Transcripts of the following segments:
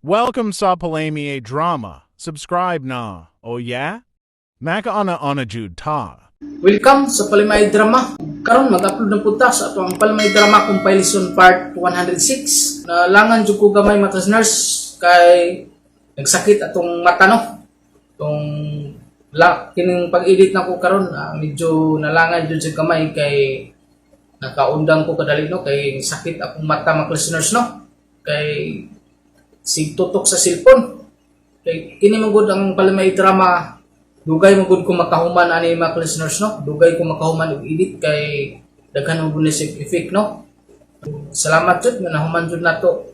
Welcome sa Palami Drama. Subscribe na. Oh yeah? Maka ana jud ta. Welcome sa Palimay Drama. Karon mag-upload ng punta sa ato ang Palimay Drama Compilation Part 106. Nalangan jud ko gamay matas nurse kay nagsakit atong mata no. Tong kining pag-edit na ko karon medyo nalangan jud sa gamay kay nakaundang ko kadali no kay sakit akong mata mga listeners no. Kay sigtutok sa cellphone. Kay kini man gud ang Palimay Drama. Dugay mo gud ko makahuman ani mga listeners no. Dugay ko makahuman og edit kay daghan og bulisig effect no. Salamat jud nga nahuman jud nato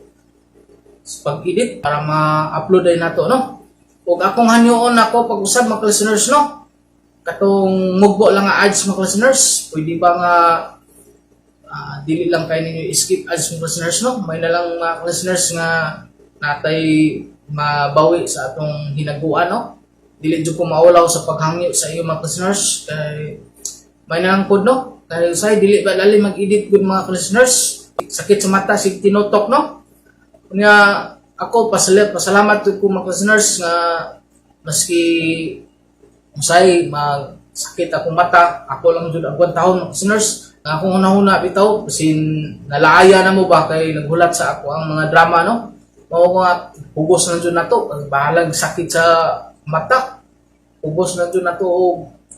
sa pag-edit para ma-upload ay nato no. Ug akong hanyoon ako pag-usab mga listeners no. Katong mugbo lang nga ads mga listeners, pwede ba nga dili lang kay ninyo skip ads mga listeners no. May na lang mga listeners nga natay mabawi sa atong hinaguan no. Dili jud ko maulaw sa paghangyo sa iyo mga listeners kay may nang pod no kay usay dili ba dali mag-edit gud mga listeners, sakit sa mata sig tinutok no. Unya ako pasalamat jud ko mga listeners nga maski usay magsakit akong mata, ako lang jud ang taon mga listeners nga akong hunahuna bitaw bisin nalaaya na mo ba kay naghulat sa ako ang mga drama no. Mao nga hugos na jud nato bahalag sakit sa mata, ubos na dyan na ito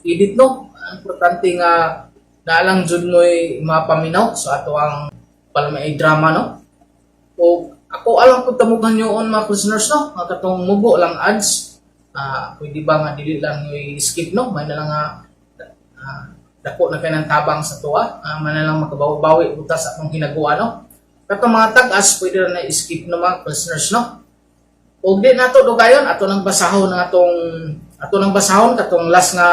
edit no. Importante nga naalang dyan mo'y mapaminaw sa ato ang Palimay Drama no. O ako alam po tamugan yun mga listeners no, nga katong mubo lang ads, pwede ba nga dili lang yung skip no, may na lang dako na kayo ng tabang sa tuwa, may na lang makabawi buta sa atong hinaguan no. Katong mga tag-as pwede na skip no mga listeners no. Og di nato dugayon ato nang basahon katong last nga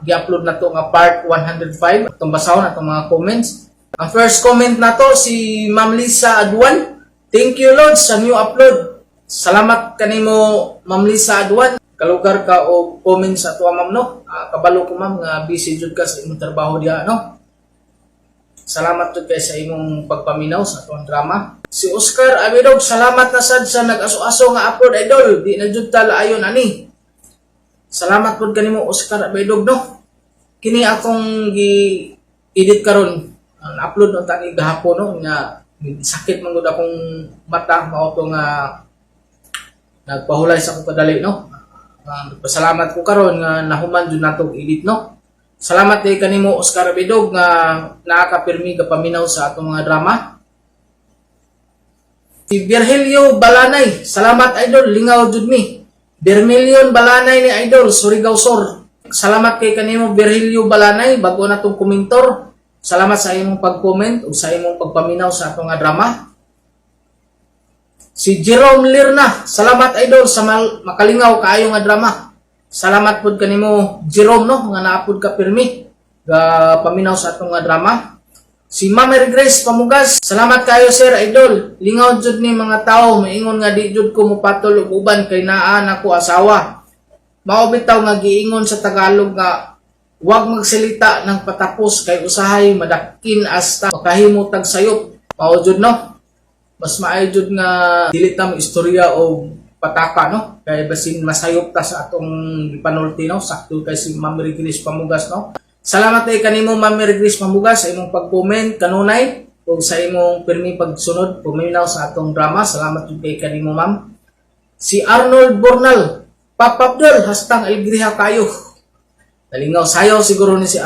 gi-upload nato nga part 105 atong basahon atong mga comments. Ang first comment nato si Ma'am Lisa Aduan. Thank you Lord sa new upload. Salamat kanimo Ma'am Lisa Aduan. Kalugar ka og comment sa ato ma'am no. Kabalo ko ma'am nga busy jud ka sa imong trabaho diha no. Salamat jud kay sa imong pagpaminaw sa atong drama. Si Oscar Abidog, salamat na sad sa nag-aso-aso nga upload idol. Di na jud ta laayon ani. Salamat pud kanimo Oscar Abidog no. Kini akong gi-edit karon. Ang upload no tani gahapon no nga sakit man gud akong mata mao to nga nagpahulay sa akong kadali no. Pasalamat ko karon nga nahuman jud nato edit no. Salamat kay kanimo Oscar Abidog nga nakakapirmi ka paminaw sa atong mga drama. Si Virgilio Balanay, salamat idol, lingaw jud mi. Bermilion Balanay ni idol, Surigao Sur. Salamat kay kanimo Virgilio Balanay, bago na tong komentor. Salamat sa imong pag-comment o sa imong pagpaminaw sa atong drama. Si Jerome Lirna, salamat idol sa makalingaw kaayo nga drama. Salamat pud kanimo Jerome no, nga naapod ka pirmi ga paminaw sa atong drama. Si Ma'am Grace Pamugas, salamat kayo sir idol. Lingaw jud ni mga tao maingon nga di jud ko mopatol og uban kay naa nako asawa. Mao bitaw nga giingon sa Tagalog nga huwag magsalita ng patapos kay usahay madakin hasta makahimo tag sayop. Mao jud no. Mas maayo jud nga dili ta mo istorya o pataka no. Kay basin masayop ta sa atong gipanulti no. Sakto kay si Ma'am Grace Pamugas no. Salamat kay kanimo Ma'am Grace Pamugas sa imong pag-comment kanunay ug sa imong pirmi pagsunod puminaw sa atong drama. Salamat jud kay kanimo ma'am. Si Arnold Bornal, papapdol hastang alegriha kayo. Nalingaw sayaw siguro ni si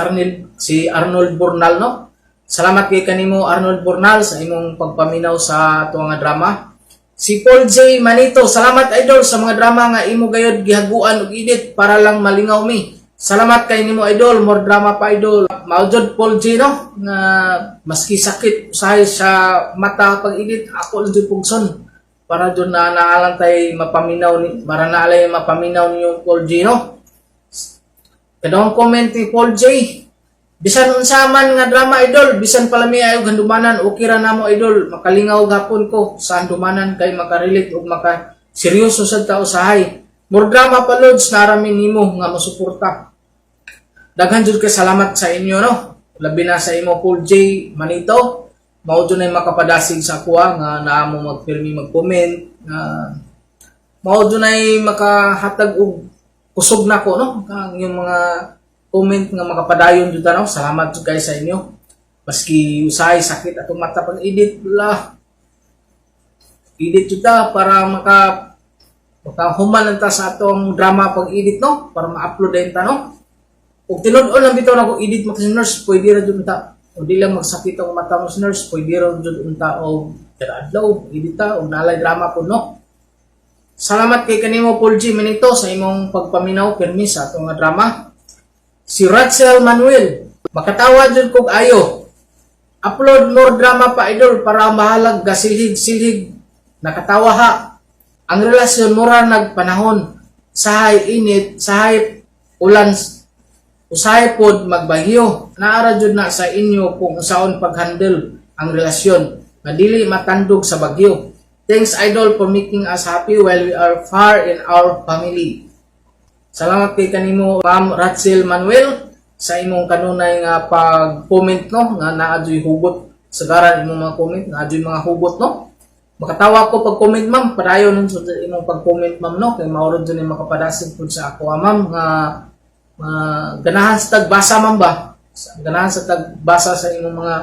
Arnold Bornal no. Salamat kay kanimo Arnold Bornal sa imong pagpaminaw sa atong drama. Si Paul J Manito, salamat idol sa mga drama nga imo gayud gihaguan ug edit para lang malingaw mi. Salamat kay nimo idol, more drama pa idol. Maujod Paul G no nga maski sakit usahay sa mata pag-edit ako lang jud pugson para jud na naalantay mapaminaw ni para naalay mapaminaw niyo Paul G no. Kadong comment ni Paul J. Bisan unsa man nga drama idol, bisan palami ayo gandumanan okay ra namo idol. Makalingaw gapon ko sa handumanan kay makarelate ug maka seryoso sad ta usahay. More drama pa lods naramin nimo nga masuporta. Daghan jud kay salamat sa inyo no. Labi na sa imo Paul J Manito. Mao jud ay makapadasig sa kuha nga naa mo magpirmi mag-comment nga mao dunay makahatag og kusog nako no kang yung mga comment nga makapadayon jud no. Salamat jud guys sa inyo. Maski usahay sakit atong mata pag edit la. Edit jud ta para makahuman ta sa atong drama pag edit no para ma-upload din ta no. Ug tinud-on lang bitaw nako edit mga nurse pwede ra jud ta. O di lang magsakit ang mata mo nurse pwede ra jud unta og kada adlaw edit ta og nalay drama po no. Salamat kay kanimo Paul G. Minito sa imong pagpaminaw pirmi sa atong nga drama. Si Rachel Manuel, makatawa jud kog ayo. Upload more drama pa idol para mahalag gasilhig-silhig. Nakatawa ha. Ang relasyon mura nagpanahon. Sahay init, sahay ulan, usahay pod magbagyo. Naara jud na sa inyo kung saon paghandle ang relasyon nga dili matandog sa bagyo. Thanks idol for making us happy while we are far in our family. Salamat kay kanimo Ma'am Rachel Manuel sa imong kanunay nga pag-comment no nga naadyoy hugot sa garan imong mga comment, naadyoy mga hugot no. Makatawa ko pag-comment ma'am, padayon nun sa imong pag-comment ma'am no kay maurod dun yung makapadasig pud sa ako ma'am nga ganahan sa tagbasa ma'am ba? Ganahan sa tagbasa sa imong mga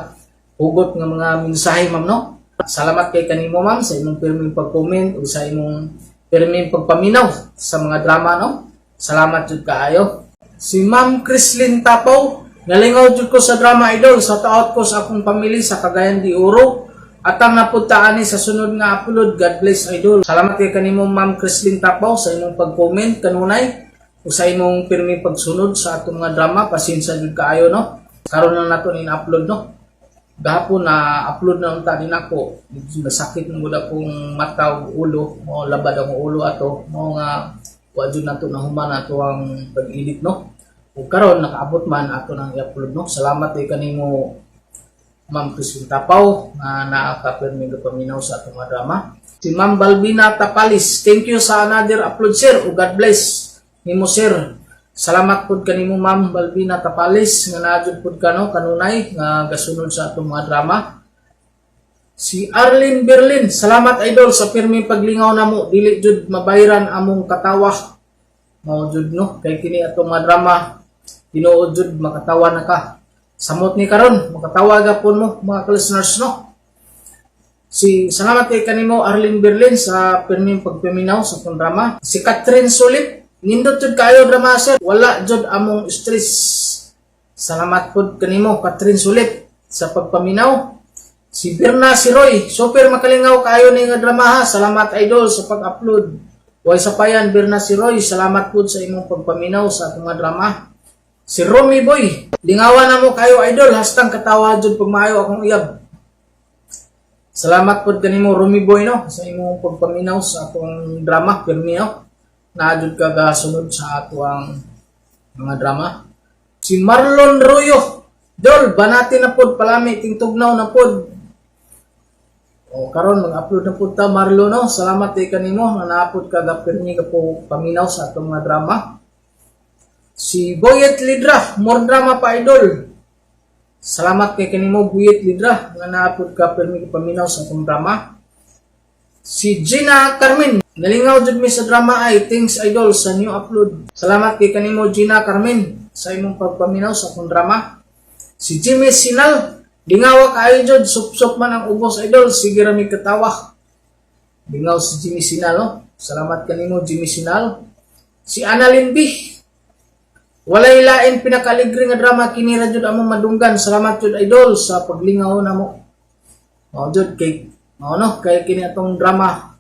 hugot nga mga mensahe ma'am no. Salamat kay kanimo ma'am sa imong pirming pag-comment o sa imong pirming pagpaminaw sa mga drama no. Salamat jud kaayo. Si Ma'am Crislin Tapaw, nalingaw jud ko sa drama idol, sa taot ko sa akong pamilya sa Cagayan de Oro at ang napuntaan sa sunod nga upload. God bless idol. Salamat kay kanimo Ma'am Crislin Tapaw sa imong pag-comment kanunay o sa imong pirming pagsunod sa atong mga drama. Pasensya jud kaayo no. Karon na nato in-upload no. Gahapon na upload na unta din ako. Nasakit mo da kong mata ug ulo, mo labad ang ulo ato, mo nga wa jud nato na human ato ang pag-edit no. Ug karon nakaabot man ato nang i-upload no. Salamat kay kanimo Ma'am Crislin Tapaw nga naaka-permi nga paminaw sa atong mga drama. Si Ma'am Balbina Tapalis, thank you sa another upload sir ug God bless nimo sir. Salamat pud kanimo Ma'am Balbina Tapalis nga naadjud pud kano kanunay nga gasunod sa atong mga drama. Si Arlene Berlin, salamat idol sa pirmi paglingaw namo, dili jud mabayran among katawa. Mao jud no kay kini atong mga drama tinuod jud makatawa na ka. Samot ni karon makatawa gapon mo mga listeners no. Salamat kay kanimo Arlene Berlin sa pirmi pagpaminaw sa atong drama. Si Catherine Sulit, nindot jud kayo drama sir, wala jud among stress. Salamat pud kanimo Catherine Sulit sa pagpaminaw. Si Berna Siroy, super makalingaw kayo ni nga drama ha. Salamat idol sa pag-upload. Way sapayan Berna Siroy, salamat pud sa imong pagpaminaw sa atong mga drama. Si Romy Boy, lingawan na mo kayo idol, hastang katawa jud pag maayo akong iyab. Salamat pud kanimo Romy Boy no sa imong pagpaminaw sa atong drama pirmi no. Naadjud ka gasunod sa atuang mga drama. Si Marlon Royo, dol banati na pod palami ting tugnaw na pod. O karon mag-upload na pod ta Marlon no. Salamat kay kanimo nga naapod ka gapirmi ka po paminaw sa atong mga drama. Si Boyet Lidra, more drama pa idol. Salamat kay kanimo Boyet Lidra nga naapod ka pirmi ka paminaw sa atong drama. Si Gina Carmen, nalingaw jud mi sa drama ay thanks idol sa new upload. Salamat kay kanimo Gina Carmen sa imong pagpaminaw sa akong drama. Si Jimmy Sinal, lingawa kaayo jud, sup-sup man ang ubos idol, sige ra mi katawa. Lingaw si Jimmy Sinal no. Salamat kanimo Jimmy Sinal. Si Annalyn B, walay lain pinakaligre nga drama kini ra jud among madunggan. Salamat jud idol sa paglingaw namo. Mao jud kay mao no kay kini atong drama.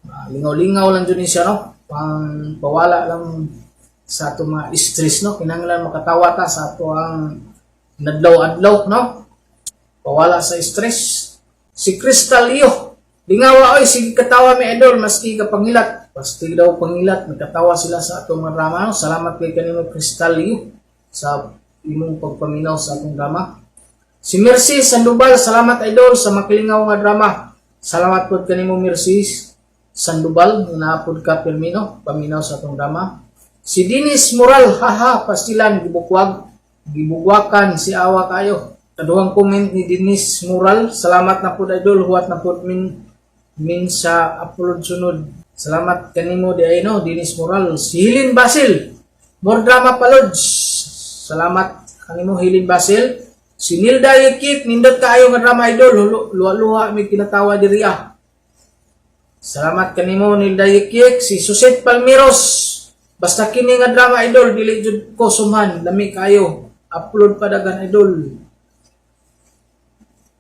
Lingaw-lingaw lang jud ni siya no. Pang pawala lang sa atong mga stress no. Kinahanglan makatawa ta sa atong nadlaw-adlaw no. Pawala sa stress. Si Crystal Iyo, lingawa oy sige katawa mi idol maski ka pangilat. Basta daw pangilat, nagkatawa sila sa atong mga drama no. Salamat kay kanimo Crystal Iyo sa imong pagpaminaw sa atong drama. Si Mercy Sandoval, salamat idol sa makilingaw nga drama. Salamat pud kanimo Mercy Sandoval nga naapod ka pirmi no paminaw sa atong drama. Si Dennis Moral, haha pastilan gibugwakan si awa kayo. Kaduhang comment ni Dennis Moral, salamat na pud idol huwat na pud min sa upload sunod. Salamat kanimo di ay no, Dennis Moral. Si Hilin Basil. More drama pa, Lods. Salamat kanimo, Hilin Basil. Si Nilda Yekit, nindot kaayo nga drama idol. Luwa-luwa may kinatawa diri ah. Salamat kanimo, Nilda Yekit. Si Suset Palmiros. Basta kini nga drama idol, dili jud ko sumhan. Lami kayo. Upload pa dagan idol.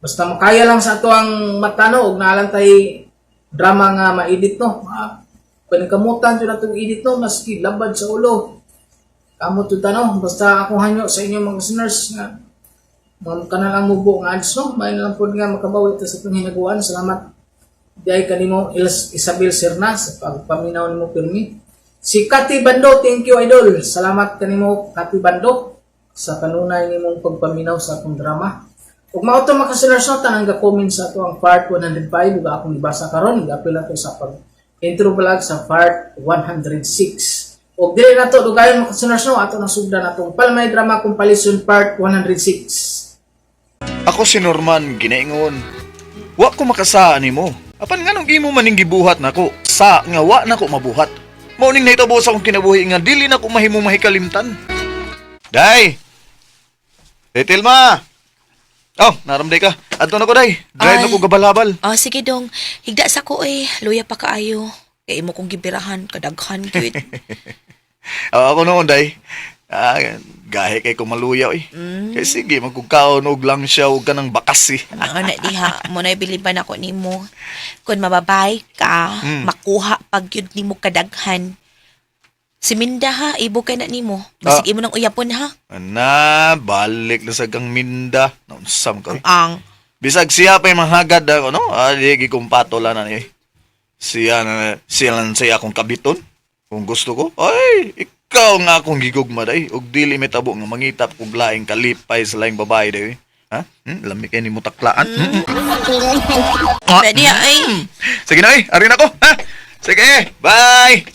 Basta makaya lang sa ato ang matano, og naalang tay drama nga ma-edit no. Panikamutan jud atong edit no, maski labad sa ulo. Kamot jud tanong, basta akong hanyo sa inyo mga listeners nga mga kanalang mubo nga ads no, may lang pod nga makabawi ta sa itong hinaguan. Salamat diay kanimo Isabel Serna sa pagpaminaw nimo pirmi. Si Kati Bando, thank you idol. Salamat kanimo Kati Bando sa kanunay nimong pagpaminaw sa akong drama. Ug mao to makasinners no, tanang ga-comment sa ato ang part 105 ug akong ibasa karon, gapil ato sa pag intro vlog sa part 106. Ug dili nato dugayon makasinners no, ato nang sugdan atong Palmay Drama Compilation part 106. Ako si Norman, ginaingon. Wa ko makasaan nimo. Apan nganong imo maning gibuhat nako? Sa nga wa nako mabuhat. Mao ning nahitabo sa akong kinabuhi nga dili nako mahimo mahikalimtan. Day. Tilma. Oh, naramday ka. Adto na ko, day. Drive na ko gabalabal. Oh, sige dong. Higda sa ko luya pa kaayo. Kaya mo kong gibirahan, kadaghan gyud. Ako noon, day. Gahe kay ko maluyaw eh. Kaya sige, magkukaon og lang siya og kanang bakas eh. Ano na diha, mo na biliban ako nimo. Kung mababay ka, makuha pag yun nimo kadaghan. Si Minda ha, ibukay na nimo. Masig imo ng uyapon ha. Ana, balik na sa kang Minda. Naunsam ka. Ang Bisag siya pa yung mahagad ako, no? Di kumpato lang na niya. Siya lang siya akong kabiton. Kung gusto ko, ay, ikaw nga akong gigugma day. Ug dili may tabo nga mangitap kog laing kalipay sa laing babae day. Ha? Lami kay nimo taklaan. Pwede ay. Sige na arin ako, ha? Sige, bye!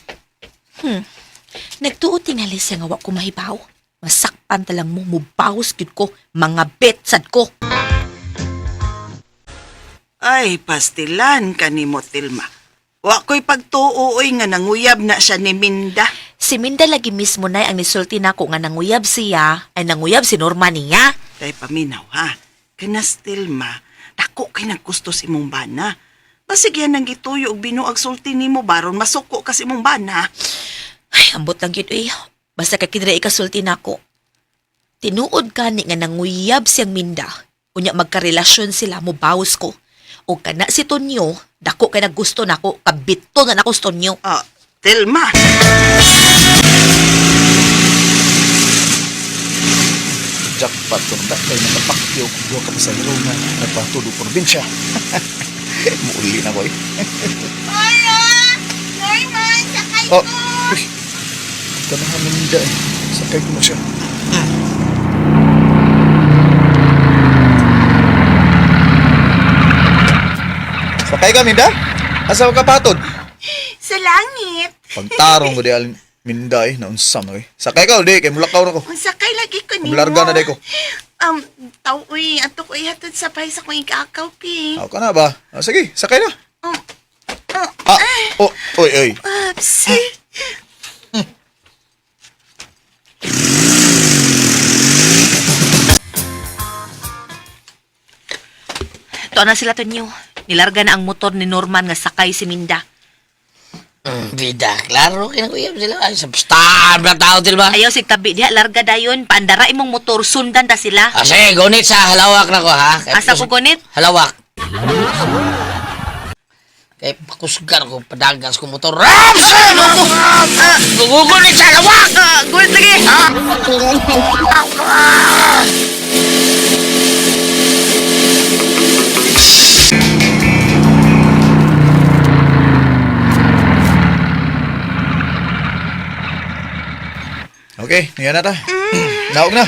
Nagtuot tingali siya nga wa ko mahibaw. Masakpan talang mo, mubawas gid ko, mga betsad ko. Ay, pastilan ka ni mo, Tilma. Wa ko'y pagtuoy nga nanguyab na siya ni Minda. Si Minda lagi mismo na ang nisulti na ko nga nanguyab siya, ay nanguyab si Norman niya. Tay paminaw, ha? Kanas, Tilma, dako kay naggusto si mong bana. Basig yan ang gituyo og binuag sulti ni mo baron masuko ka si mong bana. Ay, ambot lang yun Basta kakidra ikasulti na ko. Tinuod ka ni nga nanguyab siyang Minda. Unya magkarelasyon sila, mubawas ko. O kana si Tonyo, dako kay naggusto na ko, kabito na nako si Tonyo. Tilma! Jackpot kung kay nakapakyo kung duwa ka sa hero na nagpatulo probinsya. Muuli na ko eh. Hola! Norman, sakay Oh, ko! uy. Ito na nga Minda eh. Sakay ko na siya. Sakay ka, Minda? Asa ka patod? Sa langit! Pagtarong ko di alin Minda eh. Naunsam na eh. Sakay ka, di. Kay mulakaw na ko. Sakay lagi ko nimo. Larga na di ko. Uy, ato ko ihatod sa pahay sa kong ikakaw, Pi. Ako ka na ba? Sige, sakay na. Oy. Oops. Ito na sila Tonyo. Nilarga na ang motor ni Norman nga sakay si Minda. Bida, klaro, kinakuyab sila. Ay, sabstaan na tao, Tilma. Ayaw sig tabi diha, larga dayon. Paandara imong motor, sundan ta sila. Sige, gunit sa halawak na ko, ha? Asa ko gunit? Halawak. Kaya pakusgan ko, padagas ko motor. Rams! Gugunit sa halawak! Gunit lagi! Okay, niya na ta. Naog na.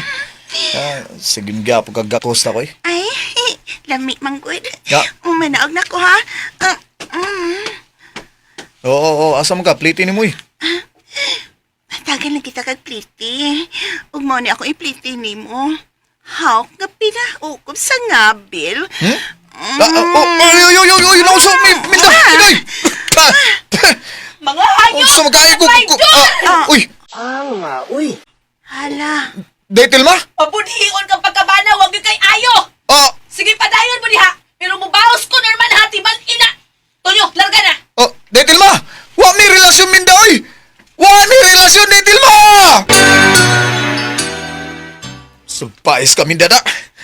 Sige nga, pagkagakos na ko eh. Ay, lami manggod. Ya. Umanaog na ko, ha? Oo, asa mo ka? Pliti ni mo eh. Tagal na kita kag-pliti. Ug mo ni ako i-pliti ni mo. Hawk nga pinahukom sa ngabil. Oy, nausok, Minda! Ay! Mga hayop! Unsa magkaya ko? Uy, Hala. day Tilma? Pabudhion kang pagkabana, huwag yung kay ayo! Ah, Sige, padayon mo diha! Pero mubaos ko, Norman, hati man ina! Tonyo, larga na! day Tilma! Wa may relasyon minda, oy! Wa may relasyon, day Tilma! Sulpais ka, minda na.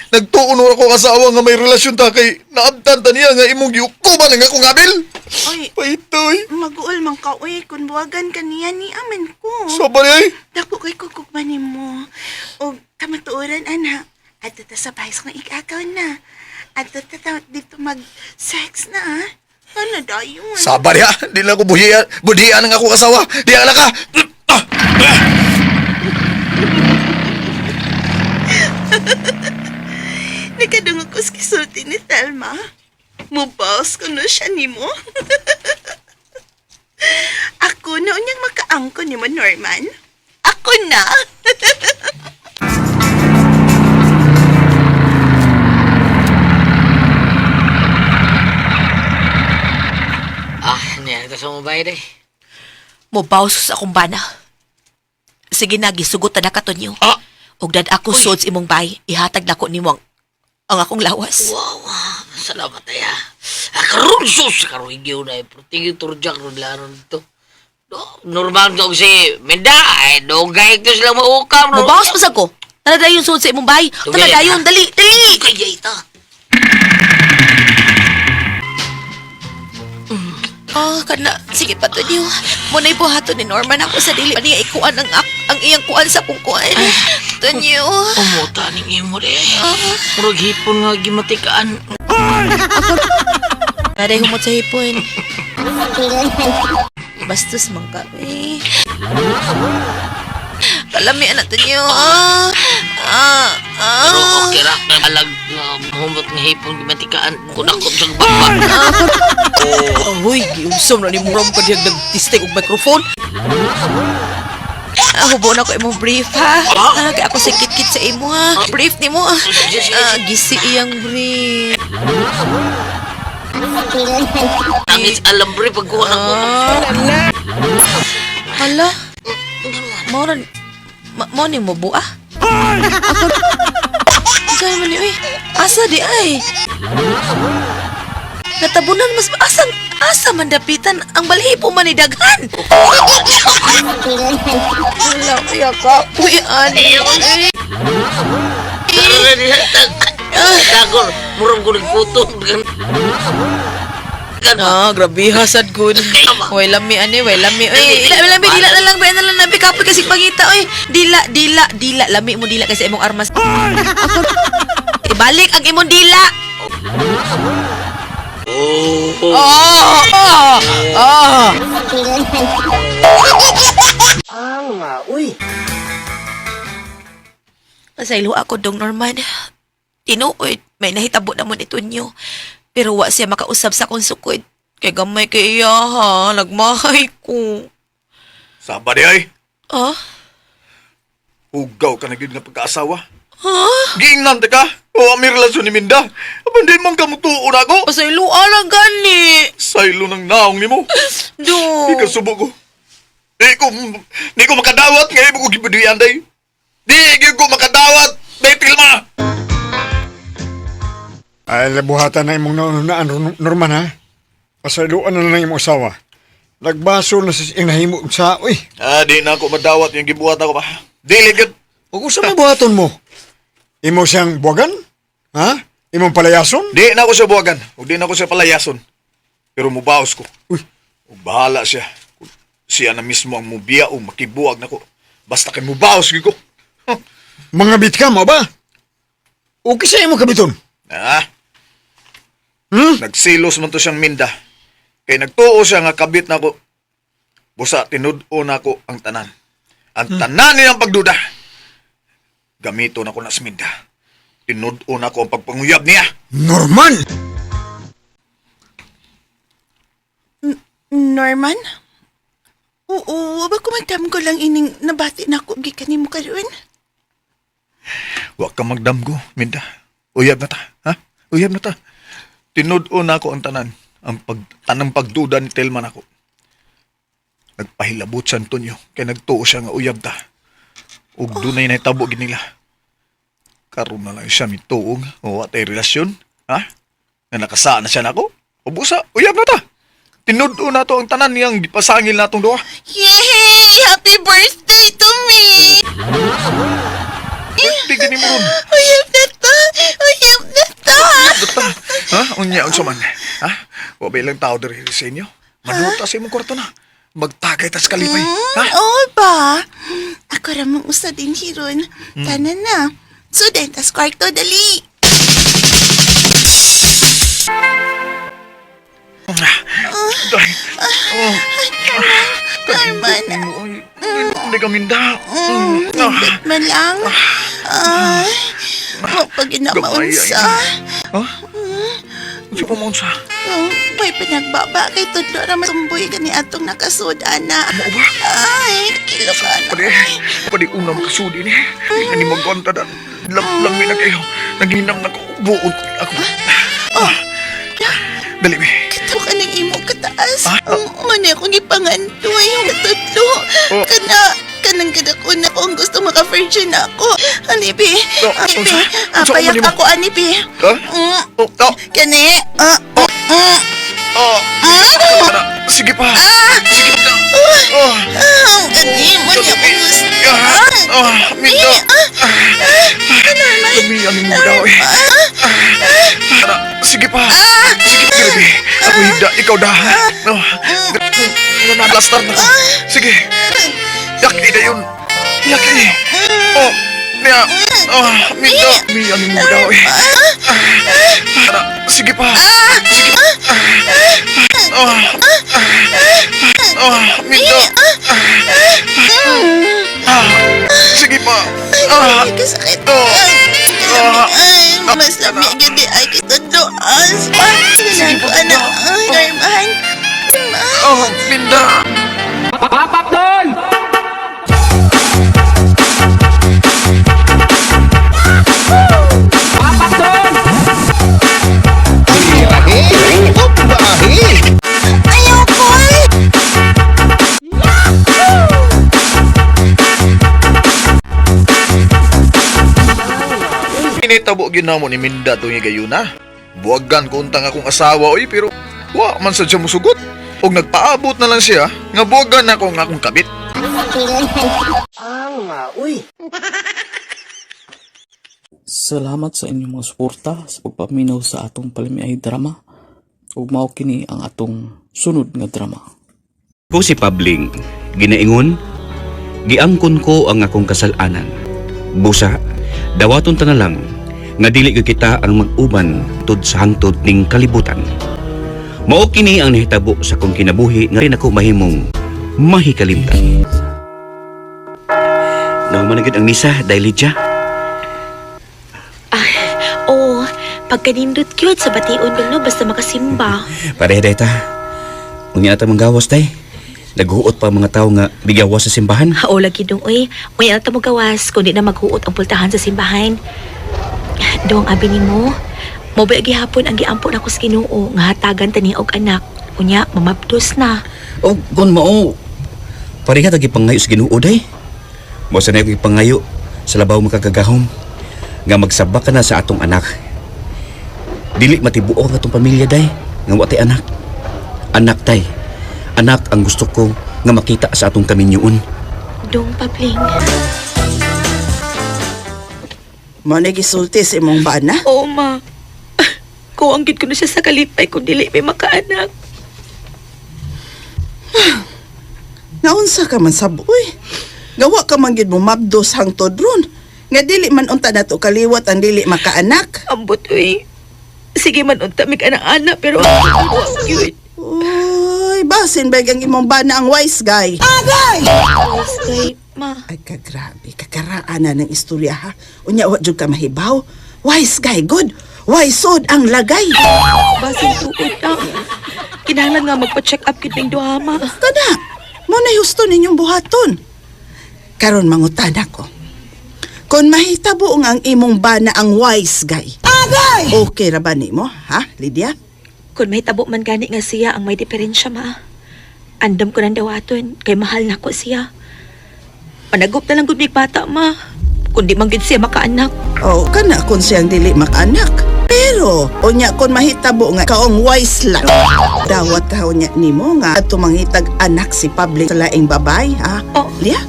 Nagtuuno ako kasawa nga may relasyon ta kay naabtan ta niya nga imong giukuman nga akong abil. Oy, Paitoy. mag-uol man ka, uy. Kung buwagan ka niya ni amin ko. Sabay ay. Dako kay kukukmanin mo. O kamatuoran, anak. At tata sa bahis kong ikakaw na. At tata dito mag-sex na, ah. Ano dayon? Sabar ya. Di lang ako buhian ng ako kasawa. Di ala ka. Nakadungog ko sa kisulti ni Thelma. Mubaos ko na siya ni mo. Ako na unyang makaangko ni mo, Norman. Ako na. Niya, ito sa mobile eh. Mubaos ko sa akong bana. Sige na, gisugot na katonyo. Og dad ako sod sa imong bay, ihatag nako nimo ang akong lawas. Wow, salamat ya. Karon sus, karon igyaw na. Tingin turjak ron laro dito. Normal daw si Menda, dogay ito sila maukam. Mubaos pa sa ko. Tara dayon sod sa imong bay. Tara dayon, dali, dali. Kaya ito. Kana. Sige pa to niyo. Muna'y buhato ni Norman ako sa dili pa niya ikuan ang iyang kuan sa kong kuan. To niyo. Umuta ning imo de. Murag hipon nga gimatikaan. Naday humot sa hipon. Bastos man ka, eh. Kalami na to niyo. Pero okay ra na alag humot nga hipon gimatikaan kunakot sa baba. Uy, giusam na ni Muram ka diyag nag-tisting og microphone. Hubo na ko imong brief, ha? Kaya ako sikit-kit sa imo, ha? Brief ni mo. Gisi iyang brief. Nangis alambre pagkuha na ko. Hala? Mo ni mo buah? Saan man ni, uy? Asa di ay? Natabunan mas asa man dapitan ang balhibo man ni daghan. Wala kaya ka. Uy, ani. Dagol, murang ko nagputo. Grabe hasad good. Way lami ani, way lami. Uy, lami dila na lang, na lang nabi kapoy kasi pangita. Uy, dila lami mo dila kasi imong armas. Ibalik ang imong dila. Pasaylo ako dong Norman. Tinuod, may nahitabo naman ito nyo. Pero wa siya makausap sa kong sukod. Kay gamay kay iya ha, nagmahay ko. Sabar di ay. Ah? Ugaw ka na gyud nga pagkaasawa. Ha? Giingnan ka? O may relasyon ni Minda? Apan di man ka mutuon ako? Pasaylo alang gani. Saylo ng naong nimo. Do. Di ka subo ko. Di ko makadawat ngayon mo ko gibuduyan day. Di ko makadawat. Day Tilma. Ay, labuhatan na imong naunaan, Norman, ha? Pasayloan na lang imong asawa. Nagbaso na sa iyang nahimo sa, uy. Di na ako madawat yung gibuhat ako pa. Dili gud. Huwag sa mabuhaton mo. Imo siyang buwagan? Ha? Imong palayason? Di na ako siya buwagan. O di na ako siya palayason. Pero mubaos ko. Uy. O bahala siya. Siya na mismo ang mubiya o makibuwag na ko. Basta kay mubaos ko. Mga bit ka mo ba? Okay sa imo kabiton. Nagsilos man to siyang Minda. Kay nagtuo siya nga kabit na ko. Busa tinud-o na ko ang tanan. Ang tanan niyang pagduda. Gamito na ko na sa Minda. Tinud-o na ko ang pagpanguyab niya. Norman! Norman? Oo, ba kumadam ko lang ining nabati na ako gikan mo karon? Wa ka magdamgo, Minda. Uyab na ta, ha? Uyab na ta. Tinud-o na ko ang tanan. Ang tanang pagduda ni Telman ako. Nagpahilabot sa Antonio kay nagtuo siya nga uyab ta. Ug dunay nahitabo gid nila. Karon na lang siya mituog o atay relasyon, ha? Nga nakasaan na siya nako. Ubusa, uyab na ta. Tinud-o na to ang tanan niyang gipasangil natong duha. Yay! Happy birthday to me! Tignan mo ron. Uyab na to! Uyab na to! Dota, ha? Unya unsa man. Ha? Wa ba ilang tao diri sa inyo? Manuta sa imong kwarto na. Magtagay tas kalipay. Ha? Oo ba? Ako ramang usa din hiron. Tanan na. Sudan, tas kwarto, dali. Dahil, Norman. Hindi ka minda. Naglit man lang. Ay, pag inamaunsa. Ha? Unsa pa mo unsa? May pinagbaba kay Tudlo ramang tumboy gani atong nakasud, ana. Mao ba? Ay, kilo ka na. Pwede una makasudi ni. Ani magkonta dan. Lami na kayo. Naghinang na ko. Buod ako. Dali, be. Kito ka ng imo kataas. Ah? Mani akong ipangantoy yung Tudlo. Oh. Kanang kadako na ko ang gusto maka-virgin ako. Anibi, Oh, anibi, unsa payak man nimo? ako, anibi. Ha? Mm, Oh, Kani, Sige pa. Sige pa. Kani, mo niya ko gusto. Minda. Lumiyan mo daw eh. Sige pa. Sige pa, bebe. Ako higda, ikaw dahan. Naglastar na ko. Sige. Yaki na yun. Yaki. Niya. Minda. Lumiyan mo daw eh. Sige pa. Sige pa. Minda. Sige pa. Ay, kasakit. Ay, mas lamig gani ay kitudlo. Sige ko, anak. Ay, Norman. Minda. Initabo ginamo ni Minda to nga gayuna. Buwagan ko untang akong asawa oy pero wa man sadya mo sugot. Og nagpaabot na lang siya nga buwagan ako nga akong kabit. Salamat sa inyong mga suporta sa pagpaminaw sa atong Palimiay drama. Ug mao kini ang atong sunod nga drama. Ko si Pabling, ginaingon, giangkon ko ang akong kasalanan. Busa, dawaton ta na lang, nga dili gyud kita ang mag-uban tud sa hangtod ning kalibutan. Mao kini ang nahitabo sa kong kinabuhi nga rin ako mahimong mahikalimtan. Namanagid ang misa dahil Lydia. Oo, pagkanindot cute sa bation dun no, basta makasimba. Pareha dayta. Unya ata manggawas day. Naghuot pa ang mga tao nga bigawas sa simbahan. Oo, lagi dong, uy. Unya na mo gawas, kundi na maghuot ang pultahan sa simbahan. Dong, abi ni mo, mobile gihapon ang giampon ako sa Ginoo nga hatagan tani og anak. Unya, mamabdos na. O, kung mao, pareha tagi pangayo sa Ginoo day. Mo sa nayo pangayo sa labaw makagagahom nga magsabak ka na sa atong anak. Dili matibuo ang atong pamilya day nga watay anak. Anak tay. Anak ang gusto ko nga makita sa atong kaminyoon. Dong, Pabling. Mo na gisulti sa imong bana? Oo, ma. Kuanggit ko na siya sa kalipay kung dili may makaanak. Naunsa ka man saboy? Gawa ka man gid mo mabdos hangtod ron. Nga dili man unta nato kaliwat ang dili makaanak. Ambot, uy. Sige man unta mig anak-anak pero cute. Uy, basin ba ang imong bana ang wise guy? Yes, kay ma. Ay, kagrabe, kakaraan na ng istorya ha. Unya, wa jud ka mahibaw. Wise guy, good. Wise sod ang lagay. Basin tuod na. Kinahanglan nga magpa-check up kit ning duha, ma. Kada, mo na husto ninyong buhaton. Karon mangutan ako. Kung mahitabo nga ang imong bana ang wise guy. Agay! Okay ra ba nimo, ha, Lydia? Kung may tabo man gani nga siya ang may diferensya, ma. Andam ko nang dawaton, kay mahal na ko siya. Panagop na lang gud mig bata, ma. Kundi man gid siya makaanak. O, kana kung siyang dili makanak. Pero, unya kon mahitabo nga kaong wise lang. Dawat ka unya nimo nga ato mangitag anak si Pablo sa laing babay, ha? Oh. Liya?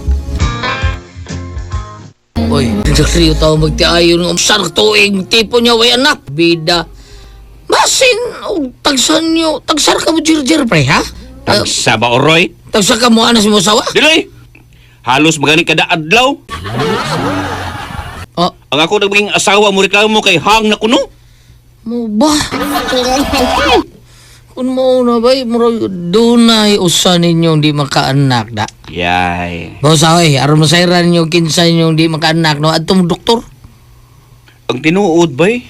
Uy, nagsariyo tao magtiayon ng sarang tuig, tipo niya, way anak, bida. Masin, tagsan niyo, tagsar ka mo jir-jir, pre, ha? Tagsa ba, Oroy? Tagsar ka mo, anas mo sawa? Dili! Halos magani kada adlaw. Oh, Ang ako naging asawa mo reklamo kay hang na kuno. mo ba? Kung mo na ba, dunay usan ninyong di makaanak, da? Yay. Bawsaway, aron masayran niyo kinsa ninyong di makaanak, no? Atong doktor? Ang tinuod bay,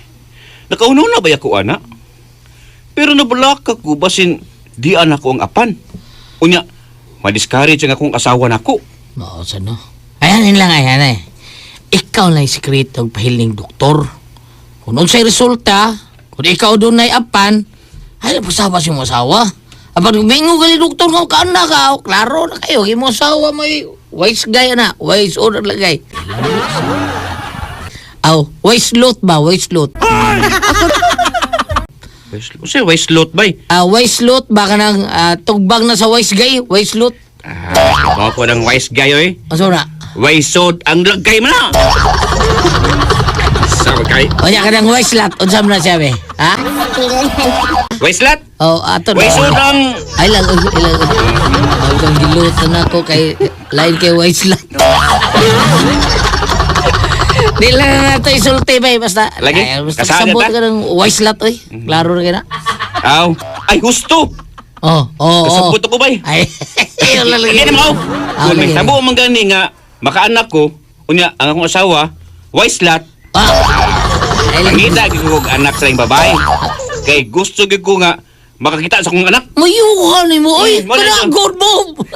nakauno na ba ako anak? Pero nabalaka ko basin di anak ko ang apan. Unya, madiscourage ang akong asawa nako. Oo, no? Ayan lang, ayan eh. Ikaw na yung sikretong pahiling doktor. Kung unsay resulta, kung ikaw doon na apan, ay napasawa si mo asawa. Apan mingo ka ni doktor nga kaanak ka, klaro na kayo, kay mo asawa may wise guy na, wise order lagay. Aw, wise lot ba, wise lot? Unsay wise lot bay? Wise lot ba ka nang tugbang na sa wise guy, wise lot? Bawa ko ng wise guy oy. Aso na? Wise sod ang lagay mo na. Sabi kay. Onya ka ng wise lot, unsam na siya be, ha? Wise lot? Oh, ato na. Wise sod ang Ay lang, ilang. Ang gilutan ako kay lain kay wise lot. Di lang na ito isulti ba basta. Lagi? Basta Kasada sabot ta? ka ng wise lot oy. Klaro na kina. aw. Ay husto. Oo. Kasabot ako bay. Ay, yun lang lagi. Hindi mo. Kung may lagi. tabo man gani nga makaanak ko, unya ang akong asawa, wise lot. Ay lang. Pangita gyud ko og anak sa iyong babae. Kay gusto gyud ko nga makakita sa akong anak. Mayuhan ni mo, oy. Mo na Kana yun. good move.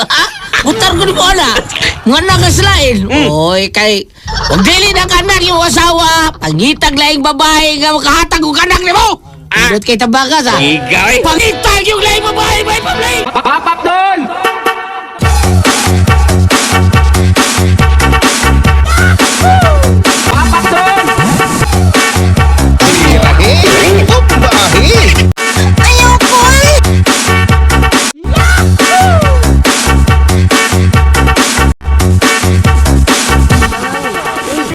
Butar ko ni mo ana. Mga nakaslain. Oy, kay kung dili na kanak yung asawa, pangitag laing babae nga makahatag og anak ni mo. Idot kay tabakas ha. Igay. Pangitag yung laing babae, may pablay.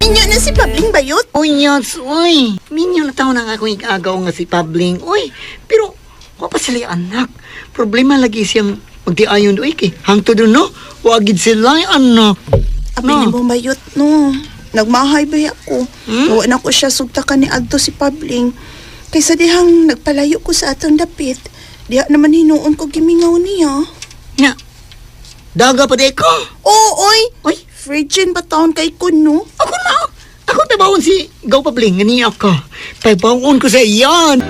Minyo na si Pabling Bayot? Uy, yats, uy. Minyo na taon na akong ikagaw nga si Pabling. Uy, pero, wapa sila anak. Problema lagi siyang magdiayon doon, kay. Hangto doon, no? Wagid sila yung anak. Abi ni mo Bayot, no. Nagmahay ba ako? Huwag na ko siya sugtakan ni Adto si Pabling. Kaysa dihang nagpalayo ko sa atong dapit, diha naman hinuon ko gimingaw niya. Nga, daga pa di ko. Oo, oy! Uy, Virgin ba taon kay kuno? ako na. Ako tabawon si Gaw Pabling, nga niya ako. Tabawon ko sa iyan.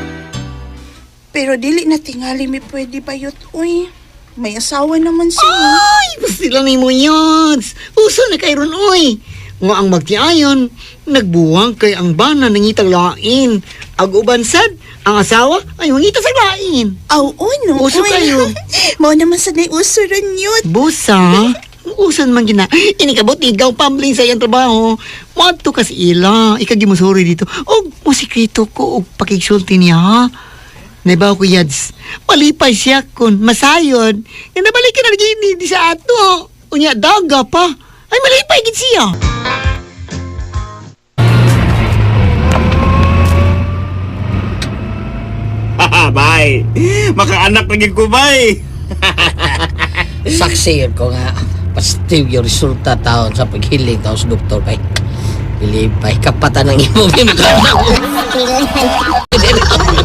Pero dili na tingali mi pwede Bayot, uy. May asawa naman siya. Ay, basta lang ni mo yats. Uso na kay ron, uy. Nga ang magtiayon, nagbuwang kay ang bana nangitag lain. Ag-uban sad, ang asawa ay mangita sa lain. Aw, uy, no. Uso uy. kayo. Mao naman sa uso ron yun. Busa, usan man gina. Inikabot ikaw pambling sa iyang trabaho. Mato kasi ila, ikagimusuri dito. O, musikito ko, o pakigsulti niya, ha? Naibaw ko yads, malipay siya kun masayod. Nga nabalik ka na gini di sa ato. Unya, daga pa. Ay, malipay gid siya. Bay. Makaanak lagi ko bay. Saksi ko nga. Positive yung resulta taon sa paghiling taon sa doktor kay. Pilipay, kapatan ng imo.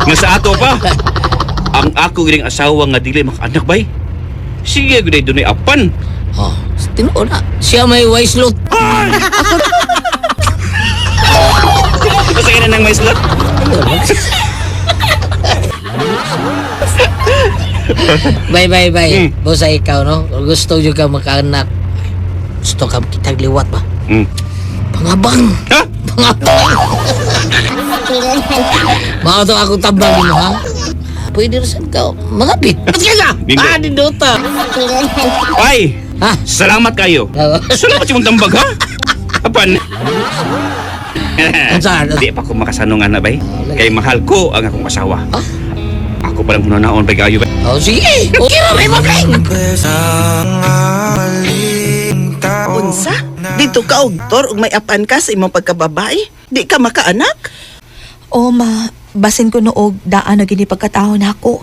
Nga sa ato pa. Ang ako gining asawa nga dili makaanak bay. Sige gud dunay apan. Oh, tinuod na. Siya may wise lot. Basta na nang may slot. Bye. Bosa ikaw, no? Kung gusto nyo ka makaanak, gusto ka kitag liwat ba? Pangabang! Ha? Pangabang! Mga to akong tabang mo, ha? pwede rin ka magapit. Ba't ka? Bingo. Dindota. Ay! Ha? Salamat kayo. Salamat si mong tambag, ha? Apan. Saan? Di pa ko makasanong na, bay. Kay mahal ko ang akong asawa. Ako palang hunanaon, bay kayo, bay. Oh, sige. Okay ra, may mabling. Unsa? Dito ka og tor ug may apan ka sa imong pagkababae? Di ka makaanak? O ma, basin ko noog daan na gini pagkataon ako.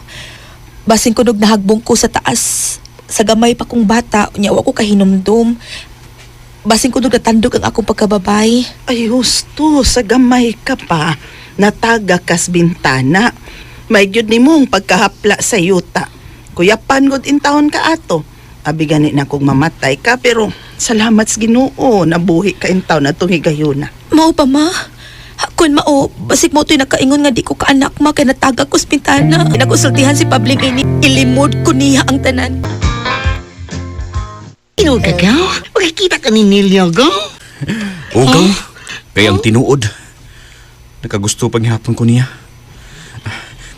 Basin ko noog nahagbong ko sa taas. Sa gamay pa kong bata, nyawa ko kahinumdum. Basin ko noog natandog ang akong pagkababay. Ay, husto, sa gamay ka pa. Nataga kas bintana. May gyud nimong pagkahapla sa yuta. Kuyapan gud in taon ka ato. Abi gani na kong mamatay ka, pero salamat sa Ginoo, nabuhi ka in taon na higayuna. Mao pa ma? Kun mao, basik mo to'y nakaingon nga di ko kaanak ma kay natagak ko sa bintana. Pinagusultihan si Pabling ini, ilimod ko niya ang tanan. Tinuod ka, gaw? Makikita ka ni Nelia, gaw? Ugaw. Kaya ang tinuod. Nakagusto pang hapon ko niya.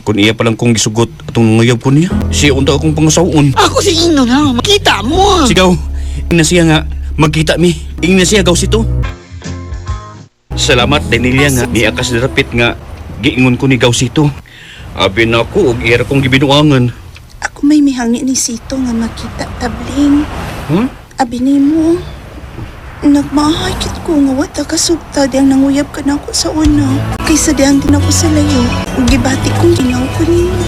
Kung iya palang kong gisugot atong ngayab ko niya, siya unta akong pangasawon. Ako si Ino na, makita mo. Sigaw, ing na siya nga, magkita mi. Ing na siya gaw sito. Salamat, Danilia nga, ni akas darapit nga, giingon ko ni gaw sito. Abi na ako, og ira kong gibinuangan. Ako may mihangi ni Sito nga makita tabling. Huh? Abi nimo. Nagmahay kit ko nga wata kasugta diyang nanguyab ka na ako sa una. Kaysa diyang din ako sa layo. Ug gibati kong ginaw ko nimo.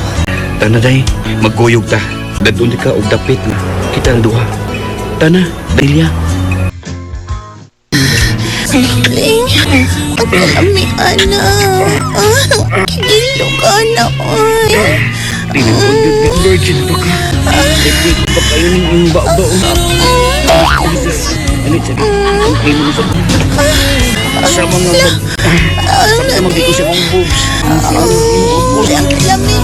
Tana day, magguyog ta. Dadun di ka og dapit na. Kita ang duha. Tana, Danilia. Ling, ang kalami, ana. Kigilo ka na, oy. Tinapon yun nga, virgin pa ka. Nagpit pa kayo ng iyong bao-bao. Ano siya? Ay mo sa sa mga sa mga dito sa mga boobs. Ang kalami,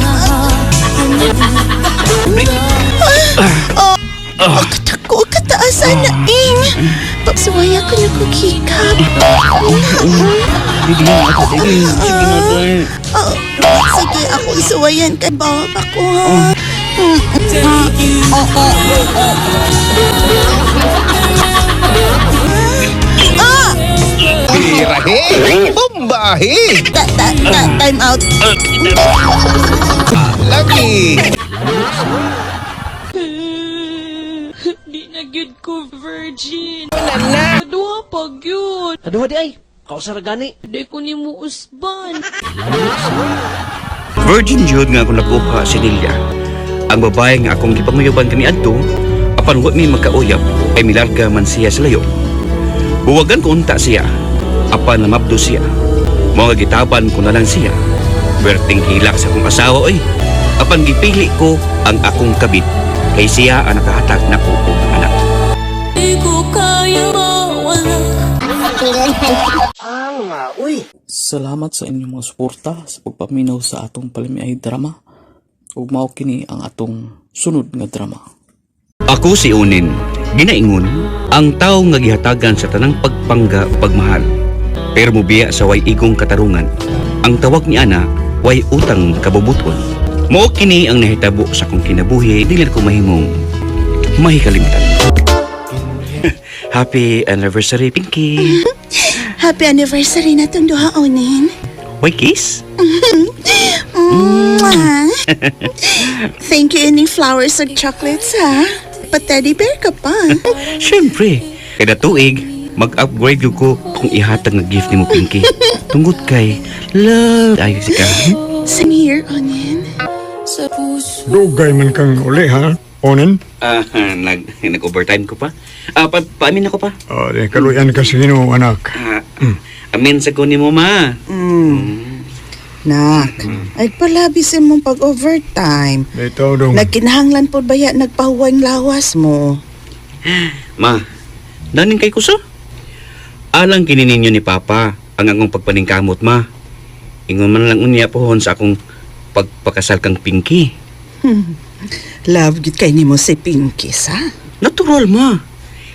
Ako kataasan na, Ing. Pagsuwaya ko na kukikap. Hindi nga ako, sige. Sige na tayo. Sige, ako isuwayan kay bawab ako, ha? Birahe! Bombahe! Time out. Lagi! Di na gyud ko virgin. Nana! Aduha pag yun. Aduh, di ay! Kausara gani! Di ko ni mo usban. Virgin jud nga ako nakuha si Lilia. Ang babae nga akong gipanguyaban kani adto, apan wa mi magkauyab ay milarga man siya sa layo. Buwagan ko unta siya, apan namabdo siya. Mga gitaban ko na lang siya. Berting hilak sa akong asawa oy. Apan gipili ko ang akong kabit kay siya ang nakahatag nako og anak. Di ko kaya mawala. Salamat sa inyong mga suporta sa pagpaminaw sa atong palimiay drama. Ug mao kini ang atong sunod nga drama. Ako si Unin, ginaingon, ang tao nga gihatagan sa tanang pagpangga pagmahal. Pero mubiya sa way igong katarungan. Ang tawag ni Ana, way utang kabubuton. Mao kini ang nahitabo sa kong kinabuhi, dili ko mahimong mahikalimtan. Happy anniversary, Pinky! Happy anniversary na itong duha, Onin. Why kiss? Mwah. Thank you, any flowers and chocolates, ha? Pa-teddy bear ka pa. Siyempre, kada tuig, mag-upgrade yung ko kung ihatag na gift ni mo, Pinky. Tungod kay love tayo si ka. Same here, Onin. Sa puso. Dugay man kang uli, ha? Onin? Nag-overtime ko pa. Paamin ako pa. Di kaluyan ka sa Ginoo, anak. Amin sa kunin mo, ma. Nak, ay palabis mong pag-overtime. Dito, dong. Nagkinahanglan po ba yan nagpahuwang lawas mo? Ma, danin kay kuso. Alang kinininyo ni Papa ang akong pagpaningkamot, ma. Ingon man lang unya pohon sa akong pagpakasal kang Pinky. Love gid kay nimo si Pinky, sa? Natural, ma.